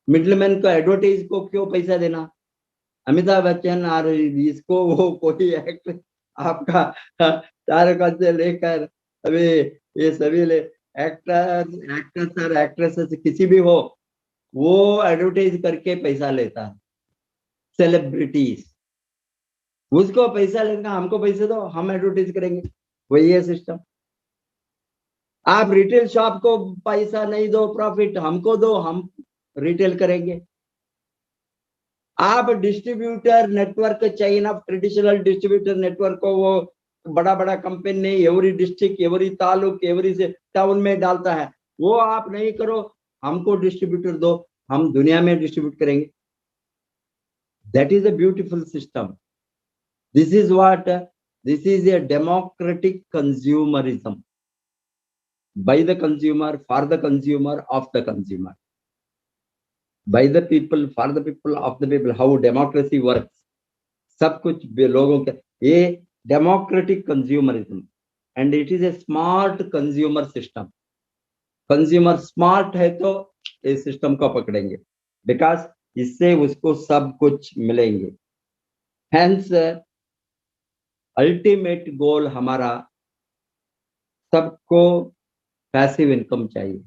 C: मिडलमैन को एडवर्टाइज को क्यों पैसा देना। अमिताभ बच्चन और इसको वो कोई एक्ट आपका शाहरुख से लेकर अभी ये सभी एक्टर्स और एक्ट्रेसेस किसी भी हो, वो एडवर्टाइज करके पैसा लेता है। सेलिब्रिटीज उसको पैसा लेगा, हमको पैसे दो, हम एडवर्टाइज करेंगे। वही है सिस्टम। आप रिटेल शॉप को पैसा नहीं दो, प्रॉफिट हमको दो, हम रिटेल करेंगे। आप डिस्ट्रीब्यूटर नेटवर्क चाहिए ना, ट्रेडिशनल डिस्ट्रीब्यूटर नेटवर्क को वो बड़ा बड़ा company every district, every taluk, every से टाउन में डालता है, वो आप नहीं करो, हमको डिस्ट्रीब्यूटर दो, हम दुनिया में डिस्ट्रीब्यूट करेंगे। That is a beautiful system. This is what, this is a democratic consumerism, by the consumer, for the consumer, of the consumer, by the people, for the people, of the people, how democracy works, सब कुछ लोगों के, ये democratic consumerism, and it is a smart consumer system. Consumer smart है तो इस system को पकड़ेंगे, बिकॉज इससे उसको सब कुछ मिलेंगे। हेंस अल्टीमेट गोल हमारा, सबको पैसिव इनकम चाहिए।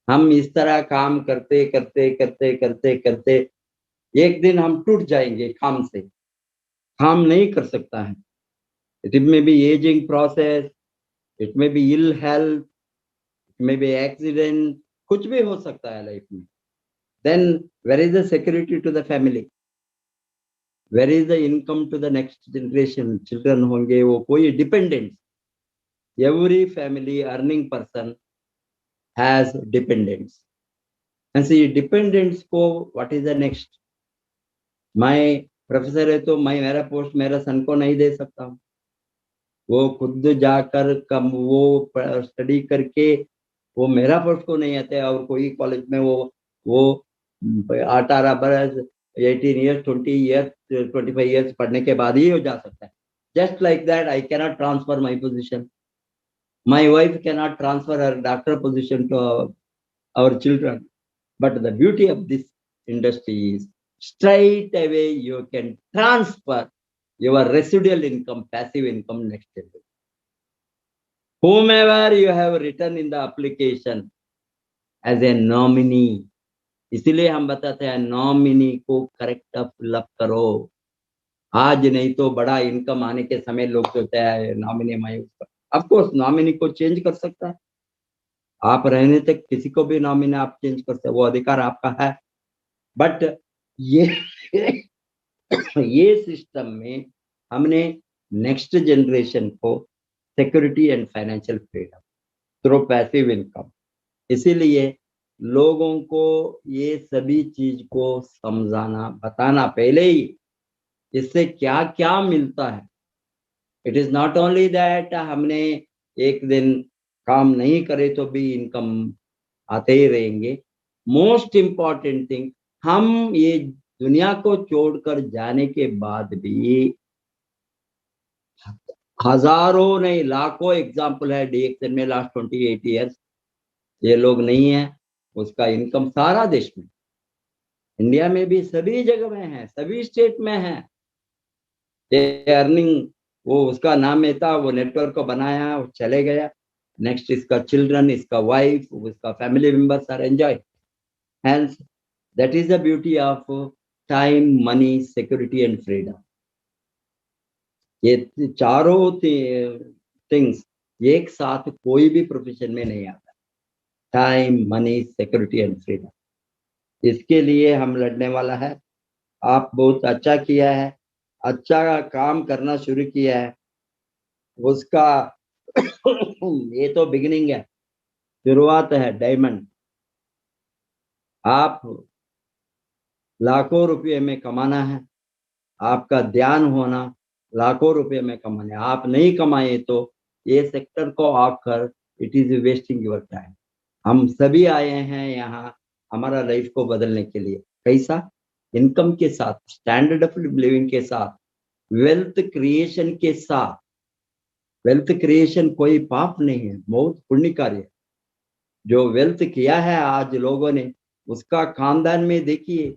C: हम इस तरह काम करते करते करते करते करते एक दिन हम टूट जाएंगे काम से, काम नहीं कर सकता है। It may be ageing process, it may be ill health, it may be accident, कुछ भी हो सकता है लाइफ में। Then where is the security to the family, where is the income to the next generation, children होंगे, वो कोई dependent, every family earning person has dependents, and see dependents को what is the next, मैं professor है तो मैं मेरा post मेरा सन को नहीं दे सकता हूँ, वो खुद जाकर कम वो स्टडी करके वो मेरा पोस्ट को नहीं आते, और कोई कॉलेज में वो 18 बरस 18 ईयर्स 20 ईयर्स 25 ईयर्स पढ़ने के बाद ही हो जा सकता है। Just like that I cannot transfer my position, my wife cannot transfer her doctor position to our children, but the beauty of this industry is straight away you can transfer your residual income, passive income next generation, whomever you have written in the application as a nominee। इसलिए हम बताते हैं nominee को correct fill up करो, आज नहीं तो बड़ा इनकम आने के समय लोग सोचते हैं नॉमिनी मैं उसका, ऑफकोर्स नॉमिनी को चेंज कर सकता है, आप रहने तक किसी को भी नॉमिनी आप चेंज कर सकते, वो अधिकार आपका है। बट ये ये सिस्टम में हमने नेक्स्ट जनरेशन को security and financial freedom through passive income, इसीलिए लोगों को ये सभी चीज को समझाना बताना पहले ही, इससे क्या क्या मिलता है। It is not only that हमने एक दिन काम नहीं करे तो भी इनकम आते ही रहेंगे। मोस्ट इम्पॉर्टेंट थिंग, हम ये दुनिया को छोड़कर जाने के बाद भी हजारों नहीं लाखों एग्जाम्पल है डीएक्सएन में लास्ट 28 ईयर्स, ये लोग नहीं है उसका इनकम सारा देश में, इंडिया में भी सभी जगह में है, सभी स्टेट में है। ये अर्निंग वो उसका नाम में था, वो नेटवर्क को बनाया, वो चले गया, नेक्स्ट इसका चिल्ड्रन, इसका वाइफ, उसका family members are enjoy. Hence that is the beauty of time, money, security and freedom. ये चारों थिंग्स एक साथ कोई भी प्रोफेशन में नहीं आता, time, money, security and freedom. इसके लिए हम लड़ने वाला है। आप बहुत अच्छा किया है, अच्छा काम करना शुरू किया है, उसका ये तो बिगिनिंग है, शुरुआत है, डायमंड। आप लाखों रुपये में कमाना है, आपका ध्यान होना लाखों रुपये में कमाने, आप नहीं कमाए तो ये सेक्टर को आकर it is wasting your time. हम सभी आए हैं यहाँ हमारा लाइफ को बदलने के लिए, कैसा, इनकम के साथ, स्टैंडर्ड ऑफ लिविंग के साथ, वेल्थ क्रिएशन के साथ। वेल्थ क्रिएशन कोई पाप नहीं है, बहुत पुण्य कार्य है। जो वेल्थ किया है आज लोगों ने, उसका खानदान में देखिए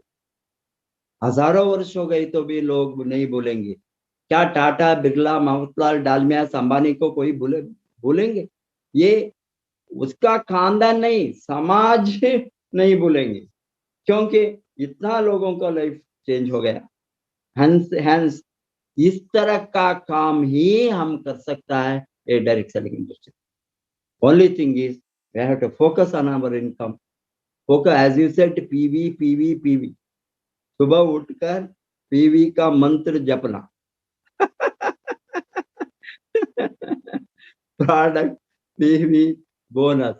C: हजारों वर्ष हो गए तो भी लोग नहीं भूलेंगे। क्या टाटा, बिरला, मोहनलाल, डालमिया, अंबानी को कोई भूलेंगे? ये उसका खानदान नहीं, समाज नहीं भूलेंगे, क्योंकि इतना लोगों का लाइफ चेंज हो गया। हेंस इस तरह का काम ही हम कर सकता है a direct selling industry. Only thing is we have to focus on our income. Focus, as you said, PV, PV, PV. सुबह उठकर PV का मंत्र जपना. Product PV bonus,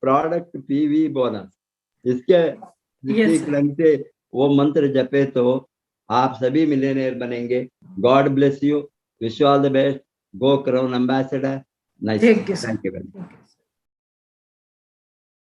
C: product PV bonus. इसके
B: Yes,
C: ढंग से वो मंत्र जपे तो आप सभी मिलियनेयर बनेंगे. God bless you. Wish you all the best. Go crown ambassador. Nice.
B: thank you, sir.
C: Thank you very much.